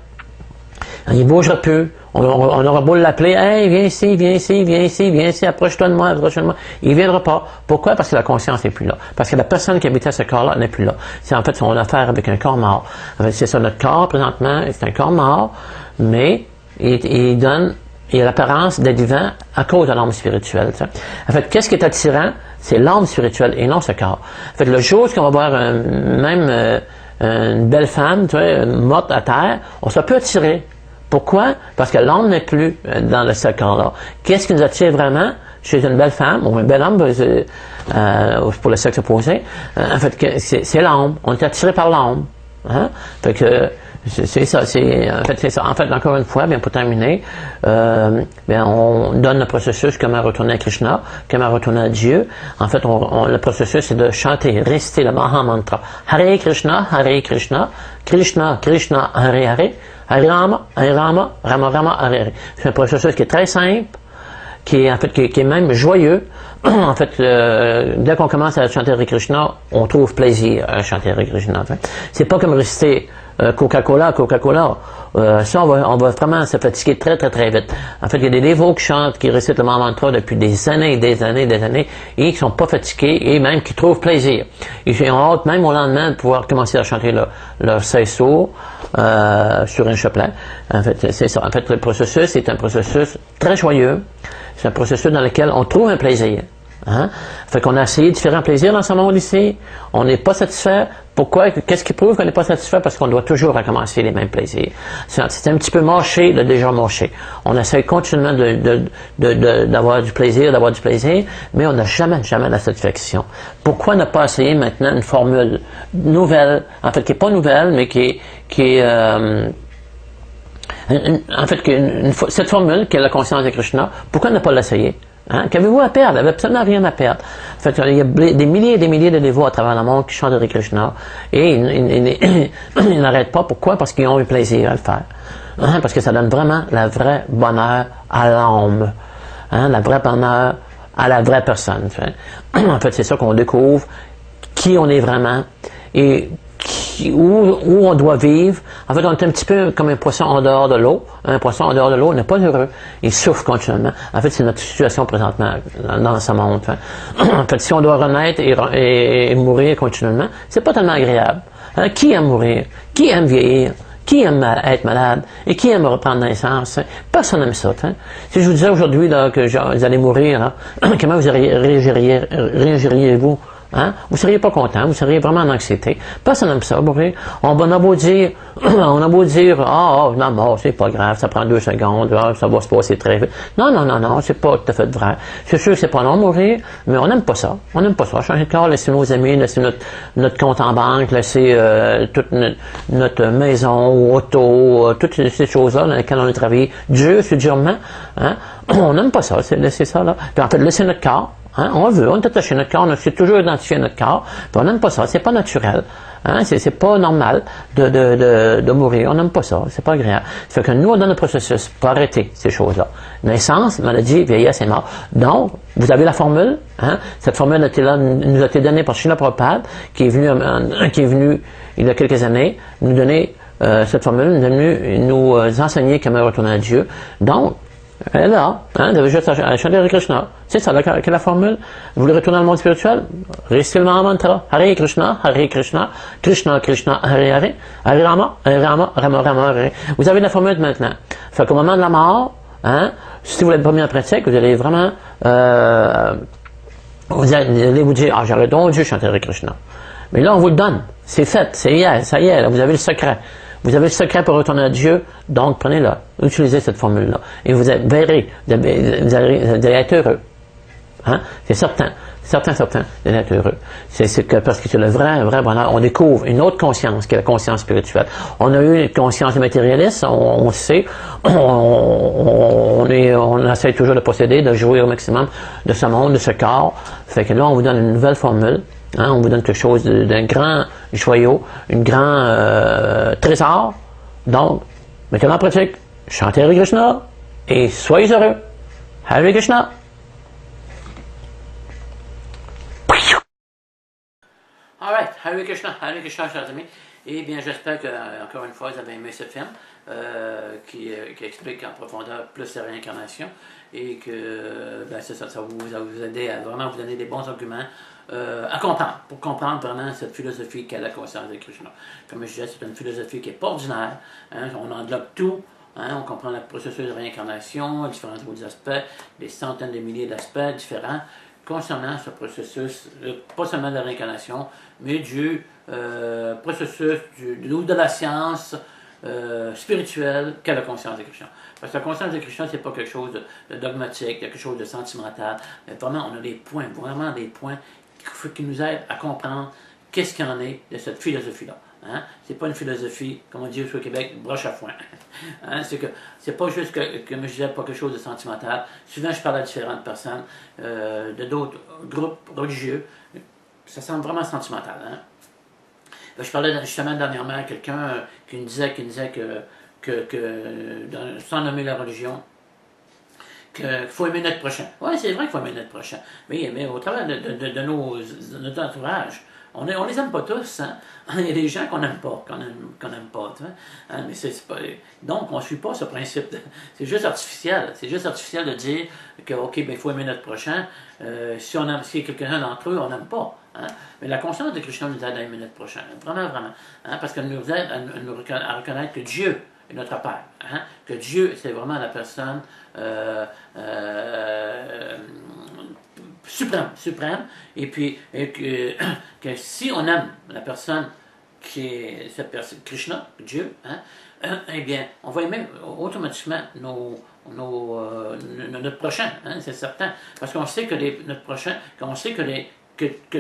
S3: Il bougera plus. On aura beau l'appeler, hey, viens ici, viens ici, viens ici, viens ici, approche-toi de moi, approche-toi de moi. Il ne viendra pas. Pourquoi? Parce que la conscience n'est plus là. Parce que la personne qui habitait ce corps-là n'est plus là. C'est en fait son affaire avec un corps mort. En fait, c'est ça, notre corps, présentement, c'est un corps mort, mais il a l'apparence d'être vivant à cause de l'âme spirituelle. Ça. En fait, qu'est-ce qui est attirant? C'est l'âme spirituelle et non ce corps. En fait, le jour où on va voir une belle femme, tu vois, morte à terre, on se peut attirer. Pourquoi? Parce que l'âme n'est plus dans ce corps-là. Qu'est-ce qui nous attire vraiment chez une belle femme ou un bel homme pour le sexe opposé? En fait, c'est l'âme. On est attiré par l'âme. Hein? Fait que c'est ça. C'est ça. En fait, encore une fois, bien pour terminer, on donne le processus comment retourner à Krishna, comment retourner à Dieu. En fait, le processus c'est de chanter, réciter le Maha Mantra. Hare Krishna, Krishna, Krishna, Hare Hare. Hare Rama, Rama Rama, Hare Hare. C'est un processus qui est très simple, qui est même joyeux. En fait, dès qu'on commence à chanter Hare Krishna, on trouve plaisir à chanter Hare Krishna. C'est pas comme réciter Coca-Cola. Ça, on va vraiment se fatiguer très, très, très vite. En fait, il y a des dévots qui chantent, qui récitent le mantra depuis des années, et qui sont pas fatigués, et même qui trouvent plaisir. Ils ont hâte, même au lendemain, de pouvoir commencer à chanter leur 16 sourds sur un chapelet. En fait, c'est ça. En fait, le processus est un processus très joyeux. C'est un processus dans lequel on trouve un plaisir. Hein? Fait qu'on a essayé différents plaisirs dans ce monde ici. On n'est pas satisfait. Pourquoi? Qu'est-ce qui prouve qu'on n'est pas satisfait? Parce qu'on doit toujours recommencer les mêmes plaisirs. C'est un petit peu mâché de déjà mâché. On essaie continuellement d'avoir du plaisir, mais on n'a jamais la satisfaction. Pourquoi ne pas essayer maintenant une formule nouvelle, en fait qui n'est pas nouvelle, mais qui est en fait cette formule qui est la conscience de Krishna, pourquoi ne pas l'essayer? Hein? Qu'avez-vous à perdre? Il n'y avait absolument rien à perdre. En fait, il y a des milliers et des milliers de dévots à travers le monde qui chantent Hare Krishna et ils n'arrêtent pas. Pourquoi? Parce qu'ils ont eu plaisir à le faire. Hein? Parce que ça donne vraiment la vraie bonheur à l'âme. Hein? La vraie bonheur à la vraie personne. En fait, c'est ça qu'on découvre, qui on est vraiment et où on doit vivre. En fait, on est un petit peu comme un poisson en dehors de l'eau. Un poisson en dehors de l'eau n'est pas heureux. Il souffre continuellement. En fait, c'est notre situation présentement dans ce monde. En fait, si on doit renaître et mourir continuellement, c'est pas tellement agréable. Hein? Qui aime mourir? Qui aime vieillir? Qui aime être malade? Et qui aime reprendre naissance? Personne n'aime ça. Hein? Si je vous disais aujourd'hui que vous allez mourir, là, comment vous réagiriez-vous? Hein? Vous ne seriez pas content, vous seriez vraiment en anxiété. Personne n'aime ça, mourir. On a beau dire, non, c'est pas grave, ça prend 2 secondes, ça va se passer très vite. Non, c'est pas tout à fait vrai. C'est sûr que c'est pas long mourir, mais on n'aime pas ça. On n'aime pas ça. Changer de corps, laisser nos amis, laisser notre compte en banque, laisser toute notre maison ou auto, toutes ces choses-là dans lesquelles on a travaillé dur sur durement. Hein? On n'aime pas ça, c'est laisser ça là. Puis en fait, laisser notre corps. Hein? On veut, on est attaché à notre corps, on s'est toujours identifié à notre corps, puis on n'aime pas ça, c'est pas naturel. Hein? C'est pas normal de mourir, on n'aime pas ça, c'est pas agréable. Ça fait que nous, on donne un processus pour arrêter ces choses-là. Naissance, maladie, vieillesse et mort. Donc, vous avez la formule, hein? Cette formule nous a été donnée par Srila Prabhupada, qui est venu il y a quelques années, nous donner cette formule, nous enseigner comment retourner à Dieu. Donc, elle est là, hein, vous avez juste à chanter Hare Krishna. C'est ça, la formule. Vous voulez retourner dans le monde spirituel? Récitez le mantra. Hare Krishna, Krishna Krishna, Hare Hare, Hare Rama, Rama Rama, Hare. Vous avez la formule maintenant. Fait qu'au moment de la mort, hein, si vous l'avez pas mis en pratique, vous allez vraiment, vous allez vous dire, j'aurais donc dû chanter Hare Krishna. Mais là, on vous le donne. C'est fait, ça y est, là, vous avez le secret. Vous avez le secret pour retourner à Dieu, donc prenez-le, utilisez cette formule-là. Et vous verrez, vous allez être heureux. Hein? C'est certain d'être heureux. Parce que c'est le vrai bonheur. On découvre une autre conscience, qui est la conscience spirituelle. On a eu une conscience matérialiste, on sait, on essaie toujours de posséder, de jouir au maximum de ce monde, de ce corps. Fait que là, on vous donne une nouvelle formule. Hein, on vous donne quelque chose d'un grand joyau, un grand trésor. Donc, mettez-le en pratique. Chantez Hare Krishna et soyez heureux. Hare Krishna.
S1: Alright, Hare Krishna, chers amis. Et bien, j'espère que, encore une fois, vous avez aimé ce film qui explique en profondeur plus la réincarnation et que ça va vous aider à vraiment vous donner des bons arguments à comprendre, pour comprendre vraiment cette philosophie qu'est la conscience de Krishna. Comme je disais, c'est une philosophie qui n'est pas ordinaire, hein, on englobe tout, hein, on comprend le processus de réincarnation, différents autres aspects, des centaines de milliers d'aspects différents concernant ce processus, pas seulement de la réincarnation, mais du processus de la science spirituelle qu'est la conscience de Krishna. Parce que la conscience de Krishna, c'est pas quelque chose de dogmatique, quelque chose de sentimental, mais vraiment, on a des points, vraiment des points qui nous aident à comprendre qu'est-ce qu'il en est de cette philosophie-là. Hein? C'est pas une philosophie, comme on dit au Québec, broche à foin. Hein? C'est pas juste comme je disais, pas quelque chose de sentimental. Souvent, je parle à différentes personnes de d'autres groupes religieux. Ça semble vraiment sentimental. Hein? Je parlais justement dernièrement à quelqu'un qui me disait que sans nommer la religion, qu'il faut aimer notre prochain. Oui, c'est vrai qu'il faut aimer notre prochain. Mais au travers de notre entourage, on les aime pas tous. Hein? Il y a des gens qu'on n'aime pas, qu'on n'aime pas. Hein? Mais c'est pas, donc, on ne suit pas ce principe. C'est juste artificiel. C'est juste artificiel de dire que, OK, il faut aimer notre prochain. Si quelqu'un d'entre eux, on n'aime pas. Hein? Mais la conscience de Krishna nous aide à aimer notre prochain. Vraiment, vraiment. Hein? Parce qu'elle nous aide à reconnaître que Dieu est notre Père. Hein? Que Dieu, c'est vraiment la personne suprême, et puis que si on aime la personne qui est cette personne, Krishna, Dieu, hein, eh bien, on va aimer automatiquement notre prochain, hein, c'est certain, parce qu'on sait que notre prochain, qu'on sait que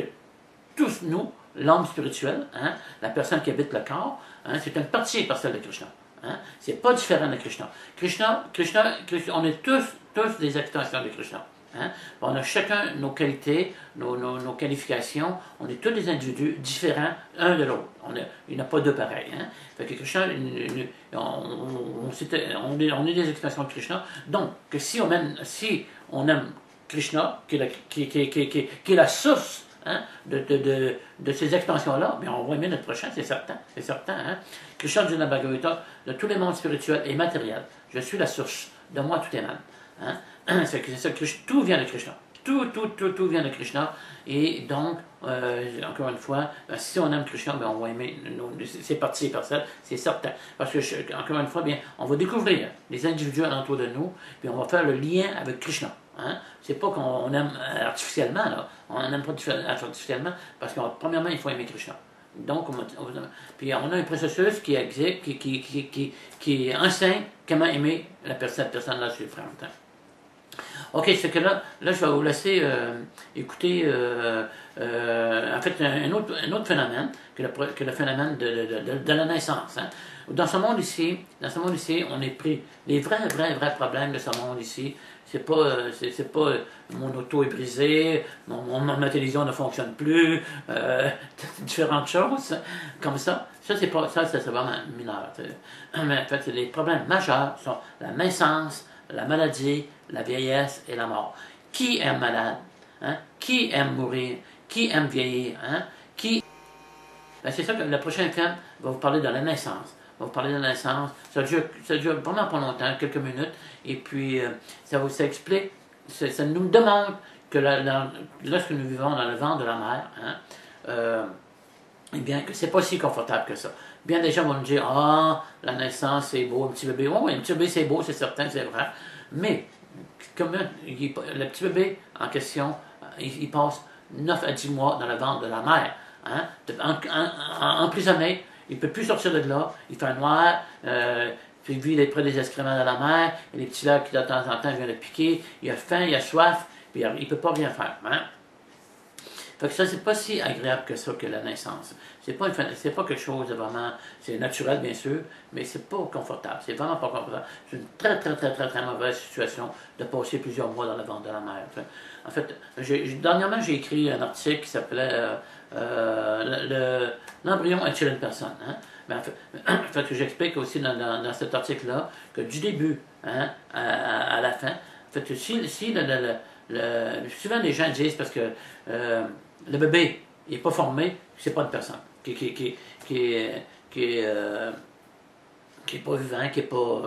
S1: tous nous, l'homme spirituel, hein, la personne qui habite le corps, hein, c'est une partie partielle de Krishna. Hein? C'est pas différent de Krishna. Krishna, on est tous des extensions de Krishna. Hein? On a chacun nos qualités, nos qualifications. On est tous des individus différents un de l'autre. Il n'y en a pas deux pareils. Hein? Fait que Krishna, on est des extensions de Krishna. Donc, que si on aime Krishna, qui est la source, hein, de ces extensions-là, mais on va aimer notre prochain, c'est certain. Hein? Krishna dit dans la Bhagavad Gita, de tous les mondes spirituels et matériels, je suis la source, de moi tout émane. Hein? C'est ça, tout vient de Krishna. Tout vient de Krishna. Et donc, encore une fois, si on aime Krishna, on va aimer ses parties partielles, c'est certain. Parce que, encore une fois, on va découvrir les individus autour de nous, puis on va faire le lien avec Krishna. Hein? C'est pas qu'on aime artificiellement, là. On n'aime pas artificiellement, parce que, premièrement, il faut aimer Krishna. Donc, puis on a un processus qui existe, qui enseigne comment aimer cette personne-là sur le front. OK, c'est que là, je vais vous laisser écouter en fait un autre phénomène que le phénomène de la naissance. Hein. Dans ce monde ici, on est pris. Les vrais problèmes de ce monde ici, c'est pas mon auto est brisé, ma télévision ne fonctionne plus, différentes choses comme ça. Ça, c'est vraiment mineur. Mais en fait, les problèmes majeurs sont la naissance, la maladie, la vieillesse et la mort. Qui est malade? Hein? Qui aime mourir? Qui aime vieillir? Hein? Ben, c'est ça que le prochain thème va vous parler de la naissance. Va vous parler de la naissance. Ça dure vraiment pas longtemps, quelques minutes. Et puis, ça explique, ça nous demande que lorsque nous vivons dans le ventre de la mère, hein, eh bien, que c'est pas si confortable que ça. Bien des gens vont nous dire, la naissance, c'est beau, un petit bébé. Oui, un petit bébé, c'est beau, c'est certain, c'est vrai. Mais, le petit bébé en question, il passe 9 à 10 mois dans le ventre de la mère. Hein? Emprisonné, il ne peut plus sortir de là, il fait noir, puis il vit près des excréments de la mère, et les petits lacs qui de temps en temps viennent le piquer, il a faim, il a soif, puis il ne peut pas rien faire. Hein? Fait que ça, c'est pas si agréable que ça que la naissance. C'est pas quelque chose de vraiment. C'est naturel, bien sûr, mais c'est pas confortable. C'est vraiment pas confortable. C'est une très mauvaise situation de passer plusieurs mois dans le ventre de la mère. En fait, dernièrement, j'ai écrit un article qui s'appelait L'embryon est-il une personne? Hein? Mais en fait, que j'explique aussi dans cet article-là que du début hein, à la fin, en fait, si souvent les gens disent parce que le bébé n'est pas formé, c'est pas une personne qui est pas vivant, qui est pas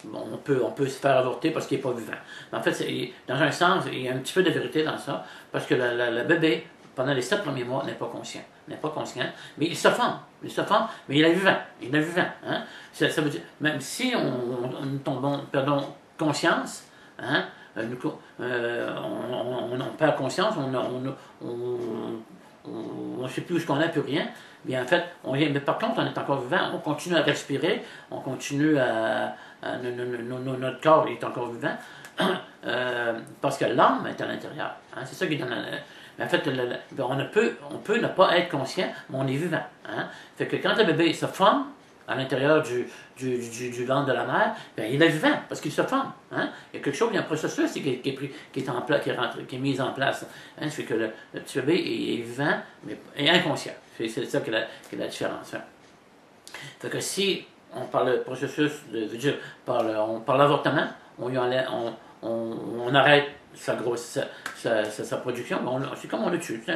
S1: bon, on peut se faire avorter parce qu'il n'est pas vivant. Mais en fait, dans un sens, il y a un petit peu de vérité dans ça, parce que le bébé, pendant les 7 premiers mois, n'est pas conscient, mais il se forme, mais il est vivant, hein? Ça veut dire, même si perdons conscience, hein? On perd conscience, on ne sait plus où qu'on est, plus rien. Bien en fait, mais par contre, on est encore vivant, on continue à respirer, on continue notre corps est encore vivant, parce que l'âme est à l'intérieur. Hein, c'est ça qui donne. Mais en fait, on peut ne pas être conscient, mais on est vivant. Hein. Fait que quand le bébé se forme à l'intérieur du ventre de la mère, bien, il est vivant, parce qu'il se forme. Hein? Il y a quelque chose, il y a un processus qui est mis en place. Hein? Ça fait que le petit bébé est vivant, mais est inconscient. C'est ça qui est la différence. Hein? Fait que si on parle de processus, on parle d'avortement, on arrête sa production, c'est comme on le tue, c'est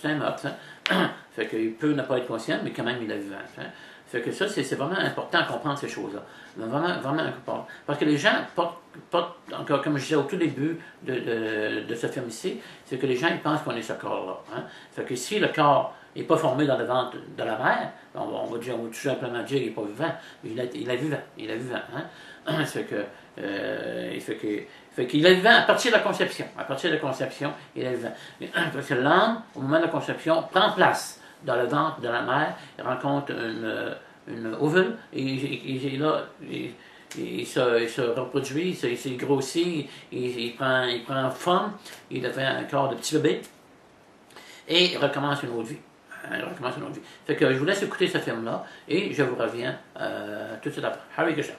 S1: un meurtre. Hein? Fait qu'il peut ne pas être conscient, mais quand même il est vivant. Hein? Fait que ça, c'est vraiment important à comprendre ces choses-là. Vraiment important. Parce que les gens encore, comme je disais au tout début de ce film ici, c'est que les gens ils pensent qu'on est ce corps-là. Hein? Fait que si le corps n'est pas formé dans le ventre de la mère, on va tout simplement dire qu'il n'est pas vivant, mais il est vivant. Hein? Fait qu'il est vivant à partir de la conception. À partir de la conception, il est vivant. Parce que l'âme, au moment de la conception, prend place dans le ventre de la mère, il rencontre une ovule, et il se reproduit, il se grossit, il prend forme, il devient un corps de petit bébé, et il recommence une autre vie. Fait que je vous laisse écouter ce film-là, et je vous reviens tout de suite après. Hare Krishna.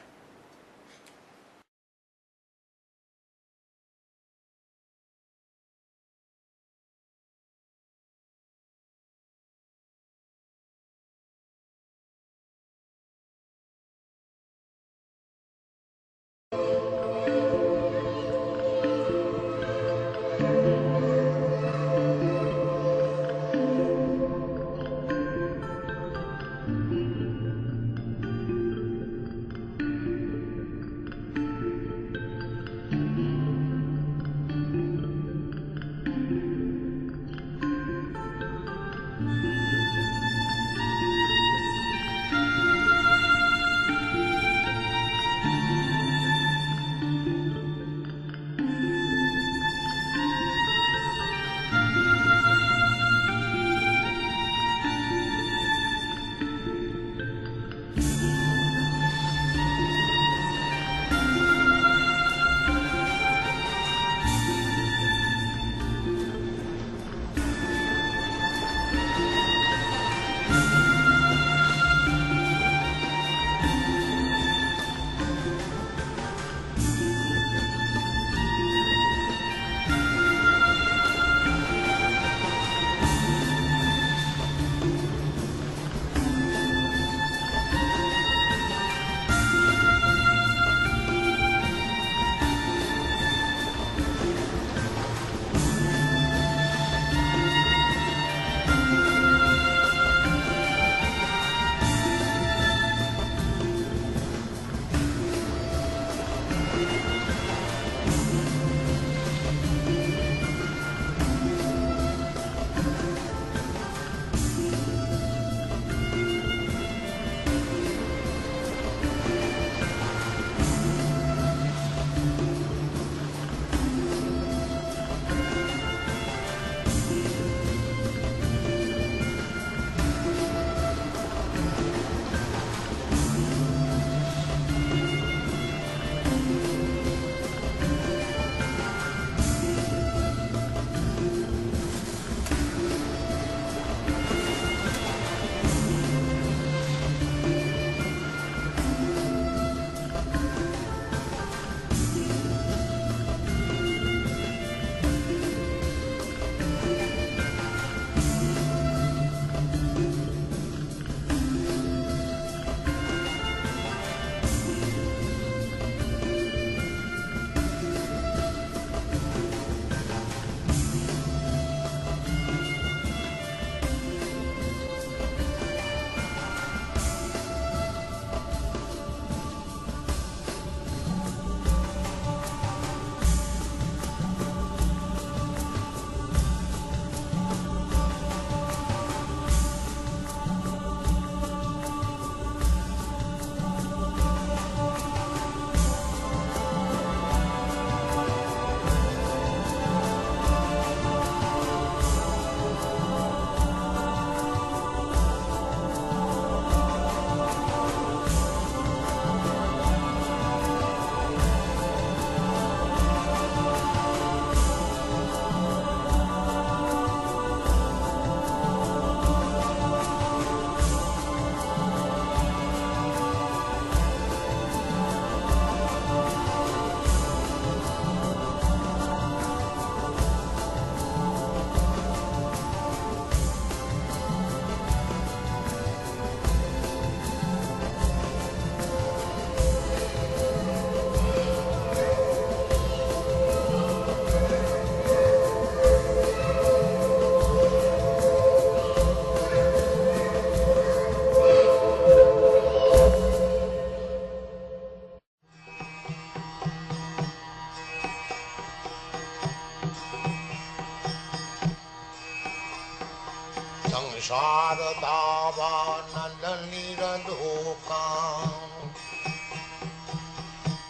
S2: Sansharadavanananiraloka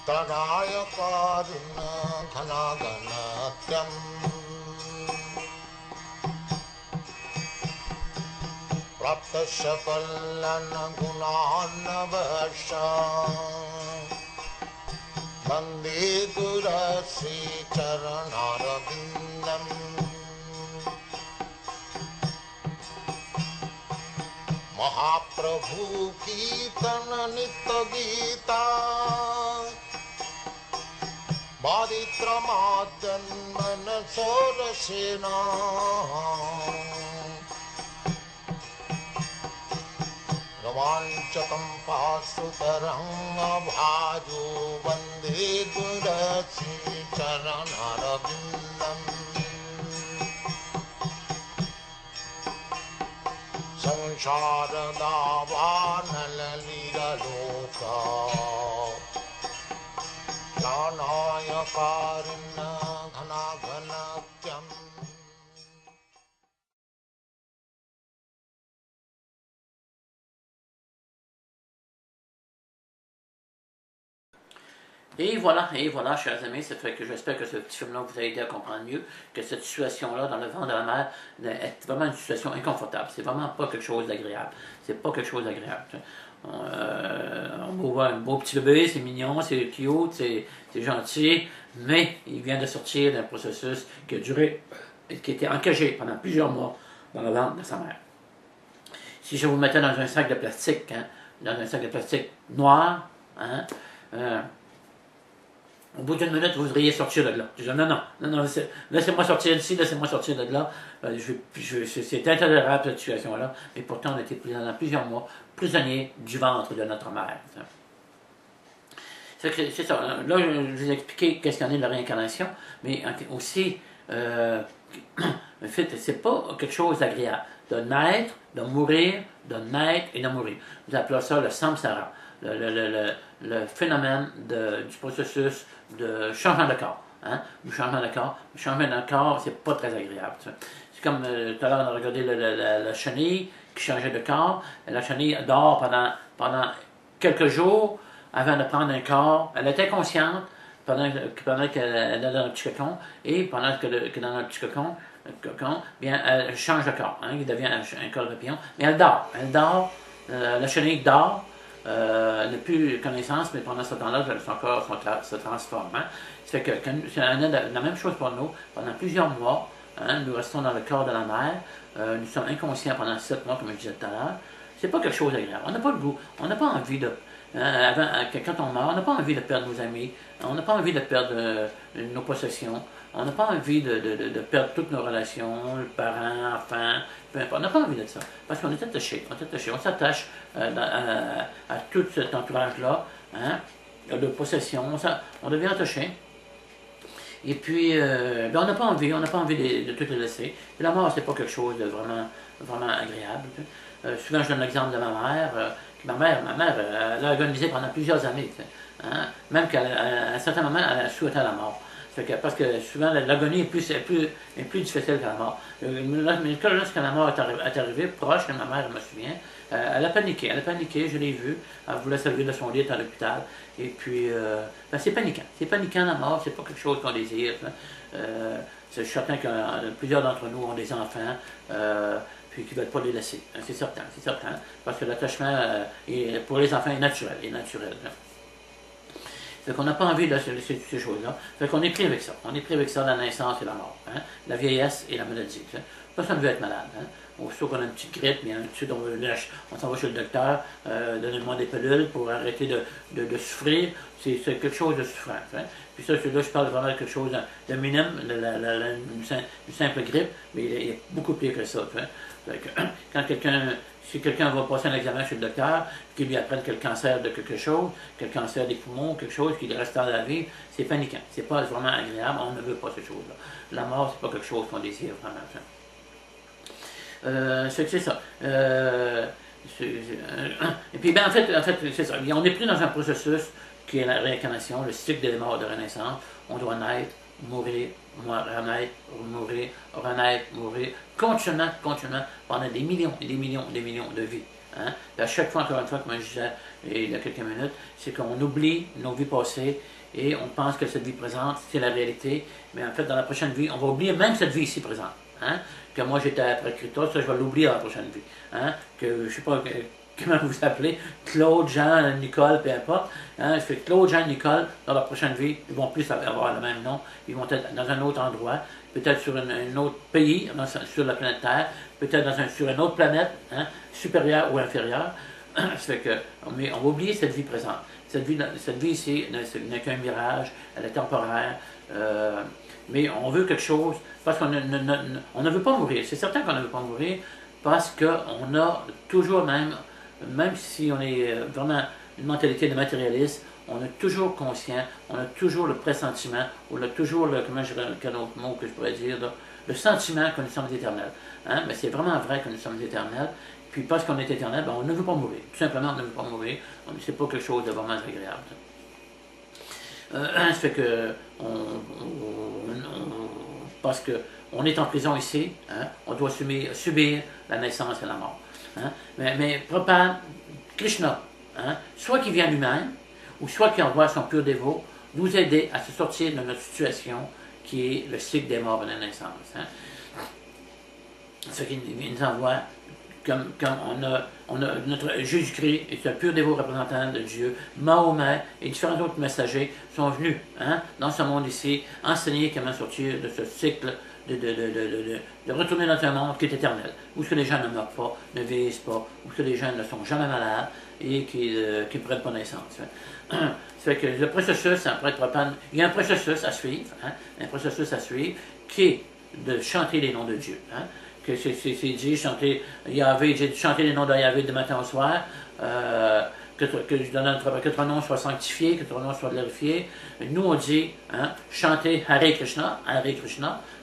S2: Tanaya Karuna Ghanaganatyam Praptasya Pallana Gunanavasha Vande Gurasi Charanarabindam Mahaprabhu Kirtana Nitya Gita Baditramadyanmana Sorasena Ravanchakam Pasutaranga Bhaju Vande Gurasi Charanarabindam Sansharadavanananiraloka Lanaya Karuna Ghanaganatyam.
S1: Et voilà, chers amis, ça fait que j'espère que ce petit film-là vous a aidé à comprendre mieux que cette situation-là dans le vent de la mer est vraiment une situation inconfortable. C'est vraiment pas quelque chose d'agréable. C'est pas quelque chose d'agréable. On voit un beau petit bébé, c'est mignon, c'est cute, c'est gentil, mais il vient de sortir d'un processus qui a duré, qui a été encagé pendant plusieurs mois dans le ventre de sa mère. Si je vous mettais dans un sac de plastique, noir, au bout d'une minute, vous voudriez sortir de là. Je dis non, laissez-moi sortir d'ici, laissez-moi sortir de là. C'est intolérable cette situation-là, mais pourtant on était pendant plusieurs mois prisonniers du ventre de notre mère. C'est ça. Là, je vous ai expliqué qu'est-ce qu'il y en est de la réincarnation, mais aussi, en fait, c'est pas quelque chose d'agréable. De naître, de mourir, de naître et de mourir. Vous appelez ça le samsara, le phénomène du processus de changement de corps. Le changement de corps. Le changement de corps, c'est pas très agréable. C'est comme tout à l'heure, on a regardé la chenille qui changeait de corps. La chenille dort pendant quelques jours avant de prendre un corps. Elle était consciente pendant qu'elle est dans le petit cocon, et pendant que dans le petit cocon, bien, elle change de corps. Il devient un corps de papillon. Mais elle dort. La chenille dort. Elle n'a plus connaissance, mais pendant ce temps-là, son corps se transforme. Ça fait que c'est la même chose pour nous. Pendant plusieurs mois, nous restons dans le corps de la mère. Nous sommes inconscients pendant 7 mois, comme je disais tout à l'heure. C'est pas quelque chose d'agréable. On n'a pas le goût. On n'a pas envie de... quand on meurt, on n'a pas envie de perdre nos amis. On n'a pas envie de perdre nos possessions. On n'a pas envie de perdre toutes nos relations, parents, enfants, peu importe. On n'a pas envie de ça. Parce qu'on est attaché. On s'attache à tout cet entourage-là, de possession. On devient attaché. Et puis, on n'a pas envie de tout les laisser. Et la mort, c'est pas quelque chose de vraiment agréable. Souvent, je donne l'exemple de ma mère. Ma mère, elle a agonisé pendant plusieurs années. Même qu'à un certain moment, elle a souhaité la mort. Parce que souvent, l'agonie est plus difficile que la mort. Mais lorsque la mort est arrivée, proche de ma mère, je me souviens, elle a paniqué, je l'ai vue. Elle voulait se lever de son lit à l'hôpital. Et puis, c'est paniquant. C'est paniquant la mort, c'est pas quelque chose qu'on désire. Je suis certain que plusieurs d'entre nous ont des enfants. Puis qui ne veulent pas les laisser. C'est certain. Parce que l'attachement pour les enfants est naturel. C'est qu'on n'a pas envie de laisser toutes ces choses-là. Fait qu'on est pris avec ça. On est pris avec ça, la naissance et la mort. La vieillesse et la maladie. Personne ne veut être malade. Aussitôt qu'on a une petite grippe, bien, on s'en va chez le docteur, donnez-moi des pilules pour arrêter de souffrir. C'est quelque chose de souffrant. Puis ça, là, je parle vraiment de quelque chose de minime, une simple grippe, mais il y a beaucoup pire que ça. Quand si quelqu'un va passer un examen chez le docteur, qu'il lui apprenne que le cancer de quelque chose, que le cancer des poumons, quelque chose qui lui reste dans la vie, c'est paniquant. C'est pas vraiment agréable, on ne veut pas ces choses-là. La mort, c'est pas quelque chose qu'on désire vraiment. C'est ça. Et puis, en fait, c'est ça. On est pris dans un processus qui est la réincarnation, le cycle des morts de renaissance. On doit naître, mourir, renaître, mourir, renaître, mourir, continuellement, pendant des millions et des millions et des millions de vies. Hein? À chaque fois, encore une fois, comme je disais il y a quelques minutes, c'est qu'on oublie nos vies passées et on pense que cette vie présente, c'est la réalité, mais en fait, dans la prochaine vie, on va oublier même cette vie ici présente. Hein? Que moi, j'étais après Christos, ça, je vais l'oublier dans la prochaine vie. Hein? Que, je ne sais pas comment vous appelez, Claude, Jean, Nicole, peu importe. Hein? Fait Claude, Jean, Nicole, dans la prochaine vie, ils vont plus avoir le même nom, ils vont être dans un autre endroit, peut-être sur un autre pays, sur la planète Terre, peut-être sur une autre planète, hein, supérieure ou inférieure. Ça fait que, mais on va oublier cette vie présente. Cette vie ici n'est qu'un mirage, elle est temporaire, mais on veut quelque chose, parce qu'on ne veut pas mourir. C'est certain qu'on ne veut pas mourir, parce qu'on a toujours même si on est vraiment une mentalité de matérialiste, on est toujours conscient, on a toujours le pressentiment, on a toujours quel autre mot que je pourrais dire, là, le sentiment que nous sommes éternels. Hein? Mais c'est vraiment vrai que nous sommes éternels. Puis parce qu'on est éternel, ben, on ne veut pas mourir. Tout simplement, on ne veut pas mourir. C'est pas quelque chose de vraiment agréable. Ça fait que parce qu'on est en prison ici, hein, on doit subir la naissance et la mort. Hein? Mais Prabhupada, Krishna, hein, soit qu'il vient lui-même, ou soit qu'il envoie son pur dévot, nous aider à se sortir de notre situation qui est le cycle des morts et de la naissance. Hein? Ce qu'il nous envoie, comme on a notre Jésus-Christ est un pur dévot représentant de Dieu, Mahomet et différents autres messagers sont venus hein, dans ce monde ici enseigner comment sortir de ce cycle de retourner dans un monde qui est éternel, où ce que les gens ne meurent pas, ne vieillissent pas, où ce que les gens ne sont jamais malades et qui ne prennent pas naissance. Ça fait que le processus, il y a un processus à suivre, hein, un processus à suivre qui est de chanter les noms de Dieu. Hein, que c'est dit, chanter Yahvé, j'ai chanté les noms de Yahvé de matin au soir, que ton nom soit sanctifié, que ton nom soit glorifié. Nous on dit, hein, chanter Hare Krishna,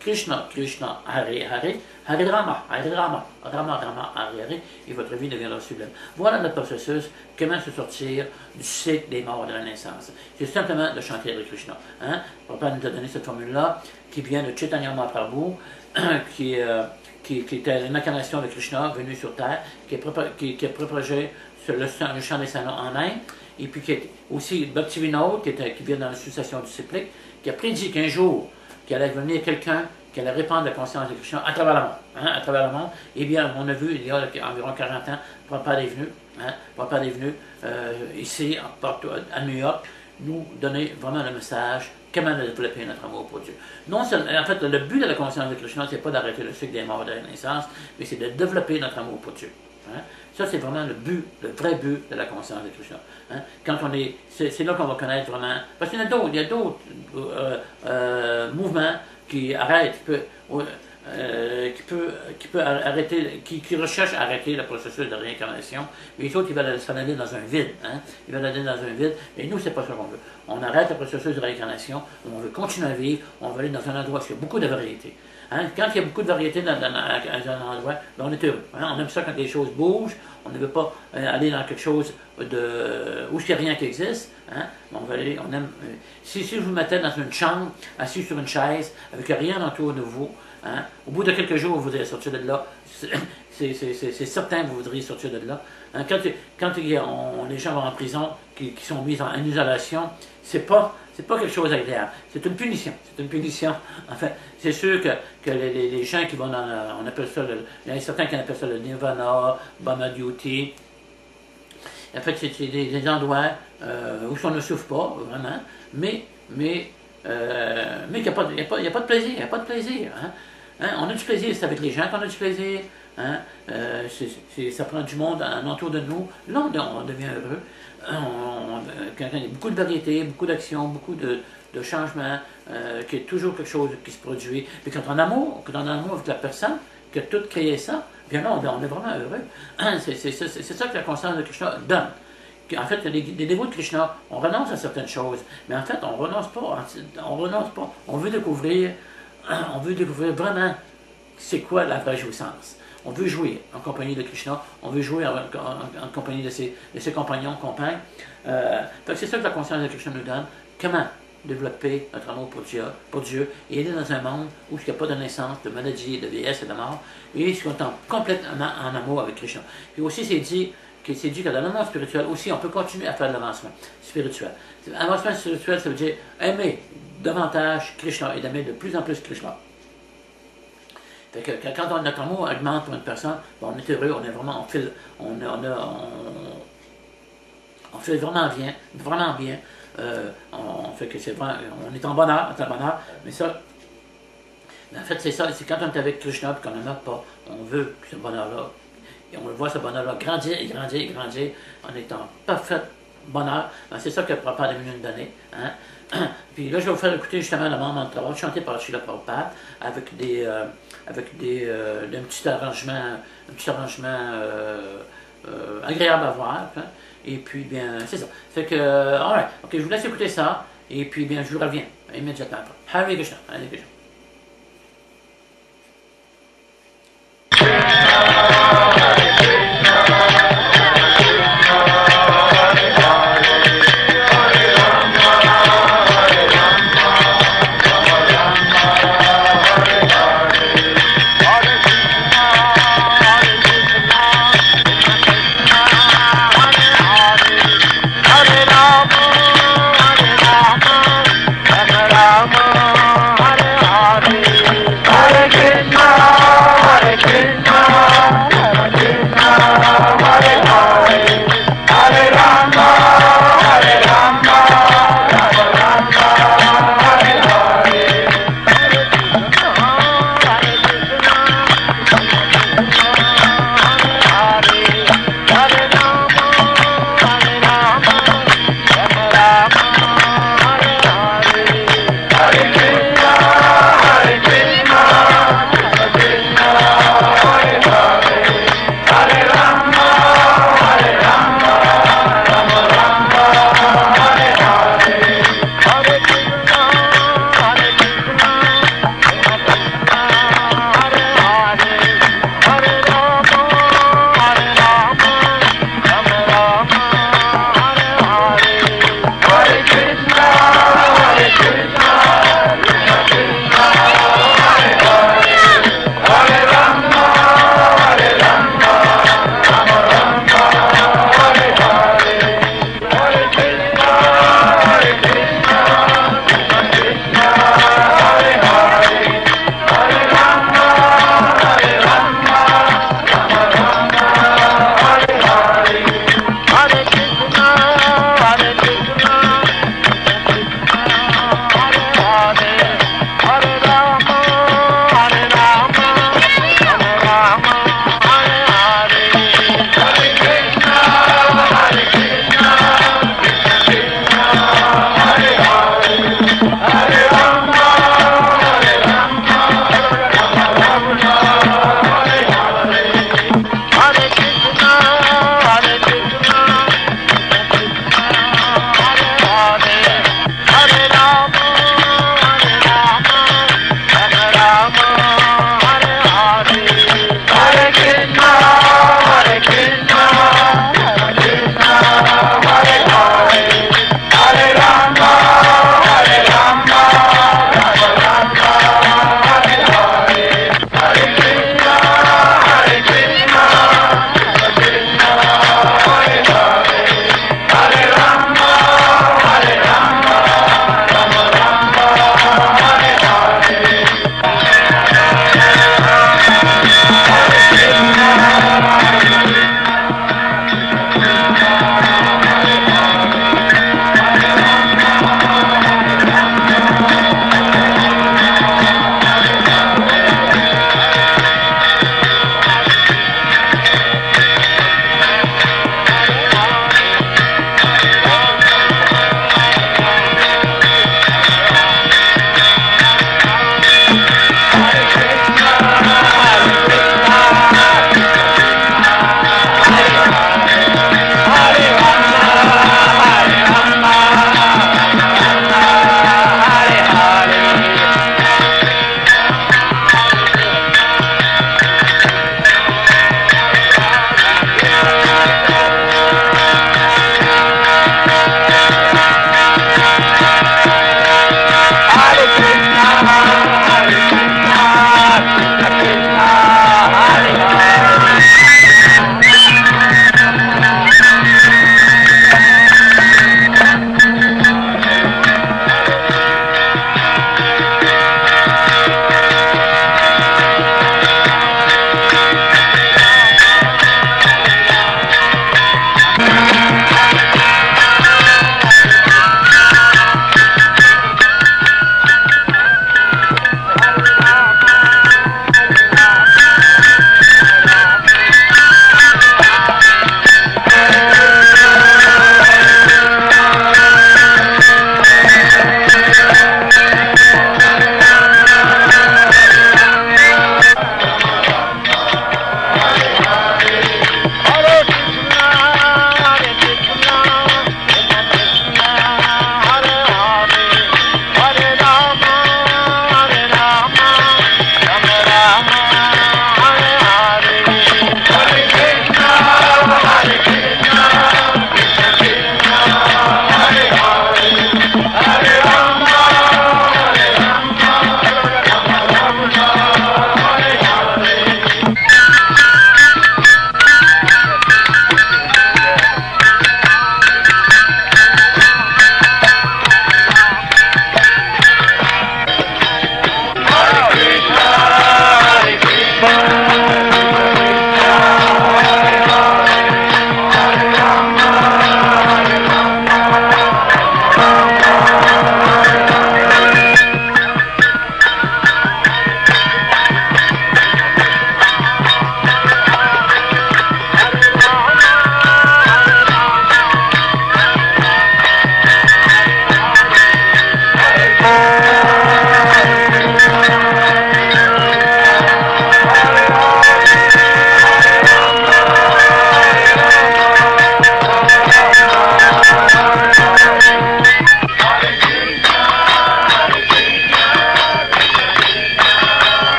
S1: Krishna, Krishna, Hare Hare, Hare Rama, Rama, Rama, Hare Hare, et votre vie deviendra sublime. Voilà le processus, comment se sortir du cycle des morts de la naissance. C'est simplement de chanter Hare Krishna. Hein? Papa nous a donné cette formule-là, qui vient de Chaitanya Mahaprabhu, qui était l'incarnation de Krishna venu sur Terre, qui a propagé le chant des saints en Inde, et puis qui est aussi Bhaktivinoda, qui vient dans la succession disciplique, qui a prédit qu'un jour, qu'il allait venir quelqu'un qui allait répandre la conscience de Krishna à travers le monde. Hein, à travers le monde. Eh bien, on a vu, il y a environ 40 ans, Prabhupada est venu, ici, à New York, nous donner vraiment le message comment développer notre amour pour Dieu. Non seulement, en fait, le but de la conscience de Krishna, c'est pas d'arrêter le cycle des morts de la naissance, mais c'est de développer notre amour pour Dieu. Hein? Ça, c'est vraiment le vrai but de la conscience de Krishna. Hein? Quand c'est là qu'on va connaître vraiment. Parce qu'il y a d'autres mouvements qui arrêtent, qui recherchent à arrêter le processus de réincarnation, mais les autres, ils veulent s'en aller dans un vide. Hein? Ils veulent aller dans un vide, et nous, c'est pas ça qu'on veut. On arrête le processus de réincarnation, on veut continuer à vivre, on veut aller dans un endroit où il y a beaucoup de variété. Hein? Quand il y a beaucoup de variété dans un endroit, ben on est heureux. Hein? On aime ça quand les choses bougent, on ne veut pas aller dans quelque chose où il n'y a rien qui existe. Hein? On veut aller, on aime, si je vous mettais dans une chambre, assis sur une chaise, avec rien autour de vous, hein? Au bout de quelques jours, vous voudriez sortir de là. C'est certain que vous voudriez sortir de là. Hein? Quand les gens vont en prison, qui sont mis en isolation, c'est pas quelque chose d'agréable. C'est une punition. C'est une punition. En fait, c'est sûr que les gens qui vont dans on appelle ça il y en a certains qui appellent ça le Nirvana, Brahmadyuti. En fait, c'est des endroits où on ne souffre pas, vraiment, mais qu'il n'y a pas de plaisir. Il n'y a pas de plaisir. Hein? Hein? On a du plaisir, c'est avec les gens qu'on a du plaisir. Hein? Ça prend du monde autour de nous. Là, on devient heureux. Quand il y a beaucoup de variétés, beaucoup d'actions, beaucoup de changements, qu'il y a toujours quelque chose qui se produit. Puis quand on est en amour avec la personne qui a tout créé ça, bien là, on est vraiment heureux. Hein? C'est ça que la conscience de Krishna donne. En fait, les dévots de Krishna, on renonce à certaines choses, mais en fait, on renonce pas. On veut découvrir vraiment c'est quoi la vraie jouissance. On veut jouer en compagnie de Krishna, on veut jouer en compagnie de ses compagnons, compagnes. C'est ça que la conscience de Krishna nous donne. Comment développer notre amour pour Dieu, et il est dans un monde où il n'y a pas de naissance, de maladie, de vieillesse et de mort, et il se contente complètement en amour avec Krishna. Puis aussi, c'est dit que dans le monde spirituel aussi, on peut continuer à faire de l'avancement spirituel. L'avancement spirituel, ça veut dire aimer davantage Krishna et d'aimer de plus en plus Krishna. Fait que quand notre amour augmente pour une personne, on est heureux, on est vraiment, on fait vraiment bien. On fait que c'est vraiment, on est en bonheur, mais ça, en fait, c'est ça, c'est quand on est avec Krishna et qu'on n'en a pas, on veut que ce bonheur-là, et on le voit ce bonheur-là grandir et grandir et grandir, en étant parfait bonheur. Ben, c'est ça que Prabhupada est venu nous donner. Hein? Puis là, je vais vous faire écouter justement le membre de travail chanté par Srila Prabhupada avec un petit arrangement agréable à voir. Hein? Et puis, bien, c'est ça. Fait que, alright, ok, je vous laisse écouter ça, et puis, bien, je vous reviens immédiatement après. Hare Krishna, Hare Krishna.
S2: Hare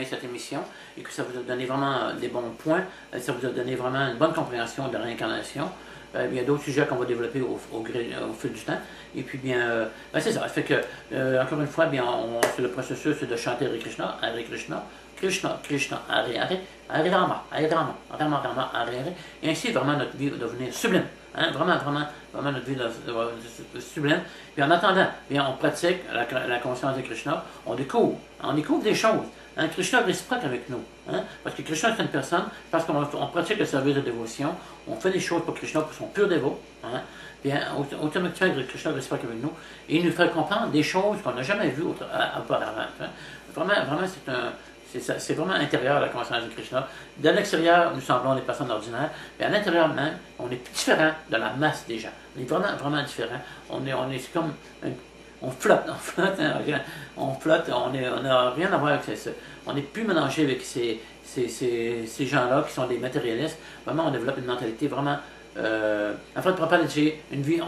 S1: aimé cette émission et que ça vous a donné vraiment des bons points, ça vous a donné vraiment une bonne compréhension de la réincarnation. Il y a d'autres sujets qu'on va développer au fil du temps. Et puis, c'est ça. Ça fait que, encore une fois, c'est le processus de chanter Hare Krishna, Krishna, Krishna, Hare Hare, Hare Rama, Hare Rama, Rama Rama, Hare Hare. Et ainsi, vraiment, notre vie va devenir sublime. Hein? Vraiment, notre vie va sublime. Puis en attendant, on pratique la conscience de Krishna, on découvre des choses. Hein? Krishna est réciproque avec nous. Hein? Parce que Krishna, c'est une personne, parce qu'on pratique le service de dévotion, on fait des choses pour Krishna, pour son pur dévot. Hein? Bien, automatiquement, Krishna est réciproque avec nous. Et il nous fait comprendre des choses qu'on n'a jamais vues auparavant. Hein? Vraiment, c'est vraiment intérieur la conscience de Krishna. De l'extérieur, nous semblons des personnes ordinaires, mais à l'intérieur même, on est différent de la masse des gens. On est vraiment différent. On est comme on flotte, on n'a rien à voir avec ça. On n'est plus mélangé avec ces gens-là qui sont des matérialistes. Vraiment, on développe une mentalité vraiment. En fait, Prabhupada dit,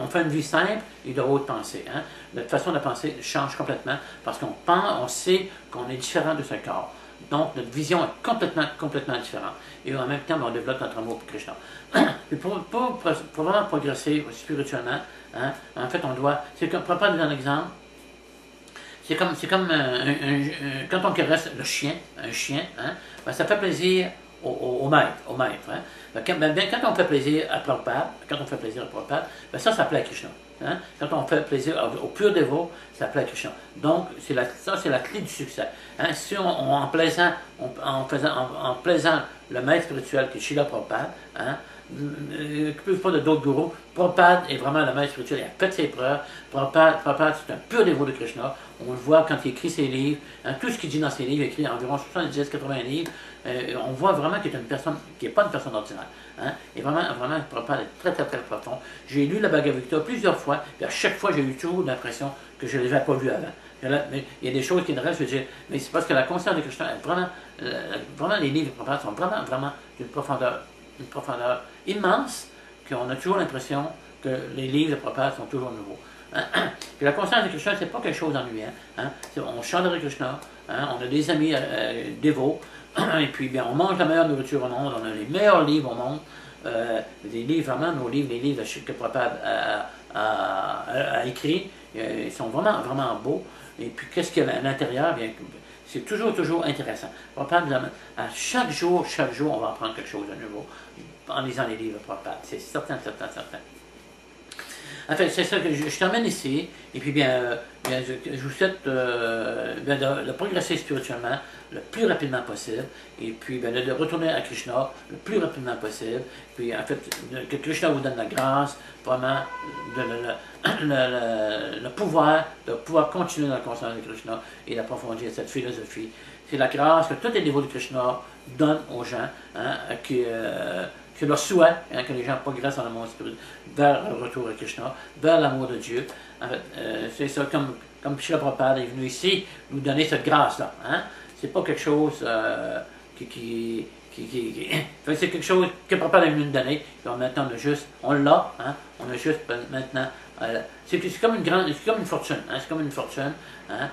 S1: on fait une vie simple et de haute pensée. Hein? Notre façon de penser change complètement parce on sait qu'on est différent de ce corps. Donc, notre vision est complètement différente. Et en même temps, on développe notre amour pour Krishna. Et pour vraiment progresser spirituellement, hein, en fait, c'est comme, pour prendre un exemple, c'est comme quand on caresse un chien, hein, ça fait plaisir au maître. Hein. Quand on fait plaisir à Prabhupada, ça plaît à Krishna. Hein? Quand on fait plaisir au pur dévot, ça plaît à Krishna. Donc, c'est la clé du succès. Hein? Si en plaisant le maître spirituel qui est Srila Prabhupada, hein? Plus pas de d'autres gourous, Prabhupada est vraiment le maître spirituel, il a fait ses preuves. Prabhupada, c'est un pur dévot de Krishna. On le voit quand il écrit ses livres, hein, tout ce qu'il dit dans ses livres, il écrit environ 70-80 livres. On voit vraiment qu'il est une personne qui n'est pas une personne ordinaire. Hein, et vraiment, Prabhupada est très profond. J'ai lu la Bhagavad Gita plusieurs fois, et à chaque fois, j'ai eu toujours l'impression que je ne l'avais pas vu avant. Mais il y a des choses qui me restent, je veux dire, mais c'est parce que la conscience de Krishna est vraiment les livres de Prabhupada sont vraiment d'une profondeur immense, qu'on a toujours l'impression que les livres de Prabhupada sont toujours nouveaux. Puis la conscience de Krishna, c'est pas quelque chose d'ennuyant. Hein? On chante de Krishna, hein? On a des amis dévots, et puis on mange la meilleure nourriture au monde, on a les meilleurs livres au monde, des livres, vraiment, nos livres, les livres que Prabhupada a écrits, ils sont vraiment beaux. Et puis qu'est-ce qu'il y a à l'intérieur? C'est toujours intéressant. Prabhupada, à chaque jour, on va apprendre quelque chose de nouveau en lisant les livres de Prabhupada. C'est certain. En fait, c'est ça que je termine ici, et puis je vous souhaite de progresser spirituellement le plus rapidement possible, et puis de retourner à Krishna le plus rapidement possible, puis en fait, que Krishna vous donne la grâce, vraiment, le pouvoir de pouvoir continuer dans la conscience de Krishna et d'approfondir cette philosophie. C'est la grâce que tous les niveaux de Krishna donnent aux gens, hein, que leur souhait, hein, que les gens progressent dans le monde spirituel vers le retour à Krishna, vers l'amour de Dieu. En fait, c'est ça, comme Srila Prabhupada est venu ici nous donner cette grâce-là. Hein? C'est pas quelque chose c'est quelque chose que Prabhupada est venu nous donner. Et maintenant, on l'a, hein? On a juste maintenant. C'est comme une fortune. Hein? C'est comme une fortune. Hein?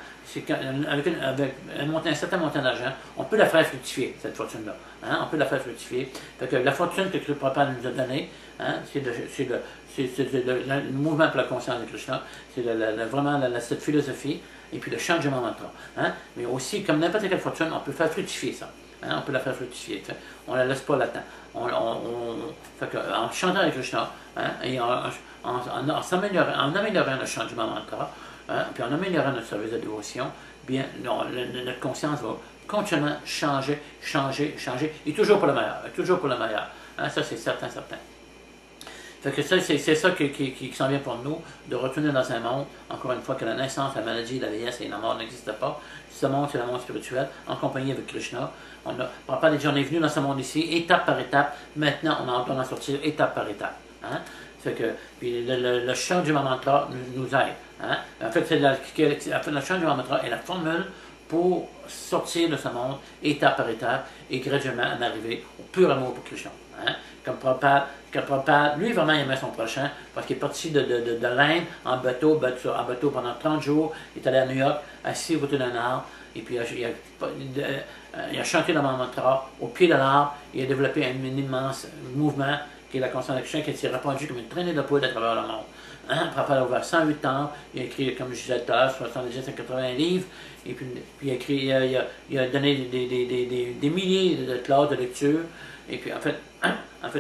S1: Avec un certain montant d'argent, on peut la faire fructifier, cette fortune-là. Hein? On peut la faire fructifier. Fait que la fortune que Prabhupada nous a donnée, hein, c'est le mouvement pour la conscience de Krishna, c'est vraiment cette philosophie, et puis le changement mantra. Hein? Mais aussi, comme n'importe quelle fortune, on peut faire fructifier ça. Hein? On peut la faire fructifier. On ne la laisse pas latent. En chantant avec Krishna, hein, et en améliorant le changement mantra, hein, puis en améliorant notre service de dévotion, bien, notre conscience va continuellement changer, et toujours pour le meilleur. Hein, ça, c'est certain. Fait que ça, c'est ça qui s'en vient pour nous, de retourner dans un monde, encore une fois, que la naissance, la maladie, la vieillesse et la mort n'existent pas. Ce monde, c'est le monde spirituel, en compagnie avec Krishna. Papa déjà, on est venu dans ce monde ici, étape par étape. Maintenant, on doit en sortir étape par étape. Hein? Fait que, puis le changement mantra nous aide. Hein? En fait, le changement mantra est la formule pour sortir de ce monde, étape par étape, et graduellement en arriver au pur amour pour Krishna. Hein? Comme Prabhupada, lui, vraiment, il aimait son prochain, parce qu'il est parti de l'Inde en bateau pendant 30 jours, il est allé à New York, assis au côté d'un arbre, et puis il a chanté le mantra au pied de l'arbre, il a développé un immense mouvement qui est la conscience de Krishna, qui s'est répandu comme une traînée de poudre à travers le monde. Prabhupada a ouvert 108 temples, il a écrit, comme je disais tout à l'heure, 70 à 80 livres, et puis il a donné des milliers de classes de lecture, et puis en fait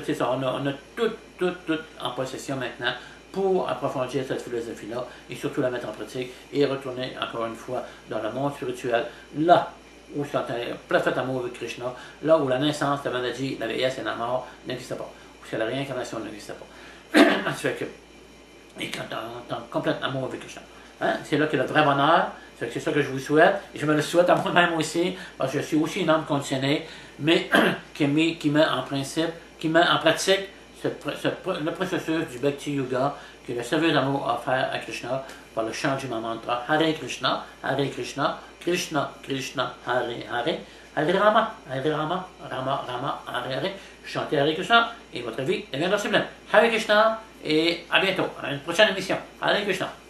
S1: c'est ça, on a tout en possession maintenant pour approfondir cette philosophie-là, et surtout la mettre en pratique, et retourner encore une fois dans le monde spirituel, là où c'est un parfait amour avec Krishna, là où la naissance, la maladie, la vieillesse et la mort n'existent pas, où la réincarnation n'existe pas. Ça fait que, et quand on est en complet amour avec Krishna. C'est là que le vrai bonheur, c'est ça que je vous souhaite, et je me le souhaite à moi-même aussi, parce que je suis aussi une âme conditionnée, mais qui met en principe, qui met en pratique le processus du Bhakti Yoga, que le service d'amour a offert à Krishna par le chant du mantra Hare Krishna, Krishna Krishna, Hare Hare, Hare Rama, Rama Rama, Hare Hare. Chantez Hare Krishna et votre vie deviendra sublime. Hare Krishna et à bientôt. À une prochaine émission. Hare Krishna.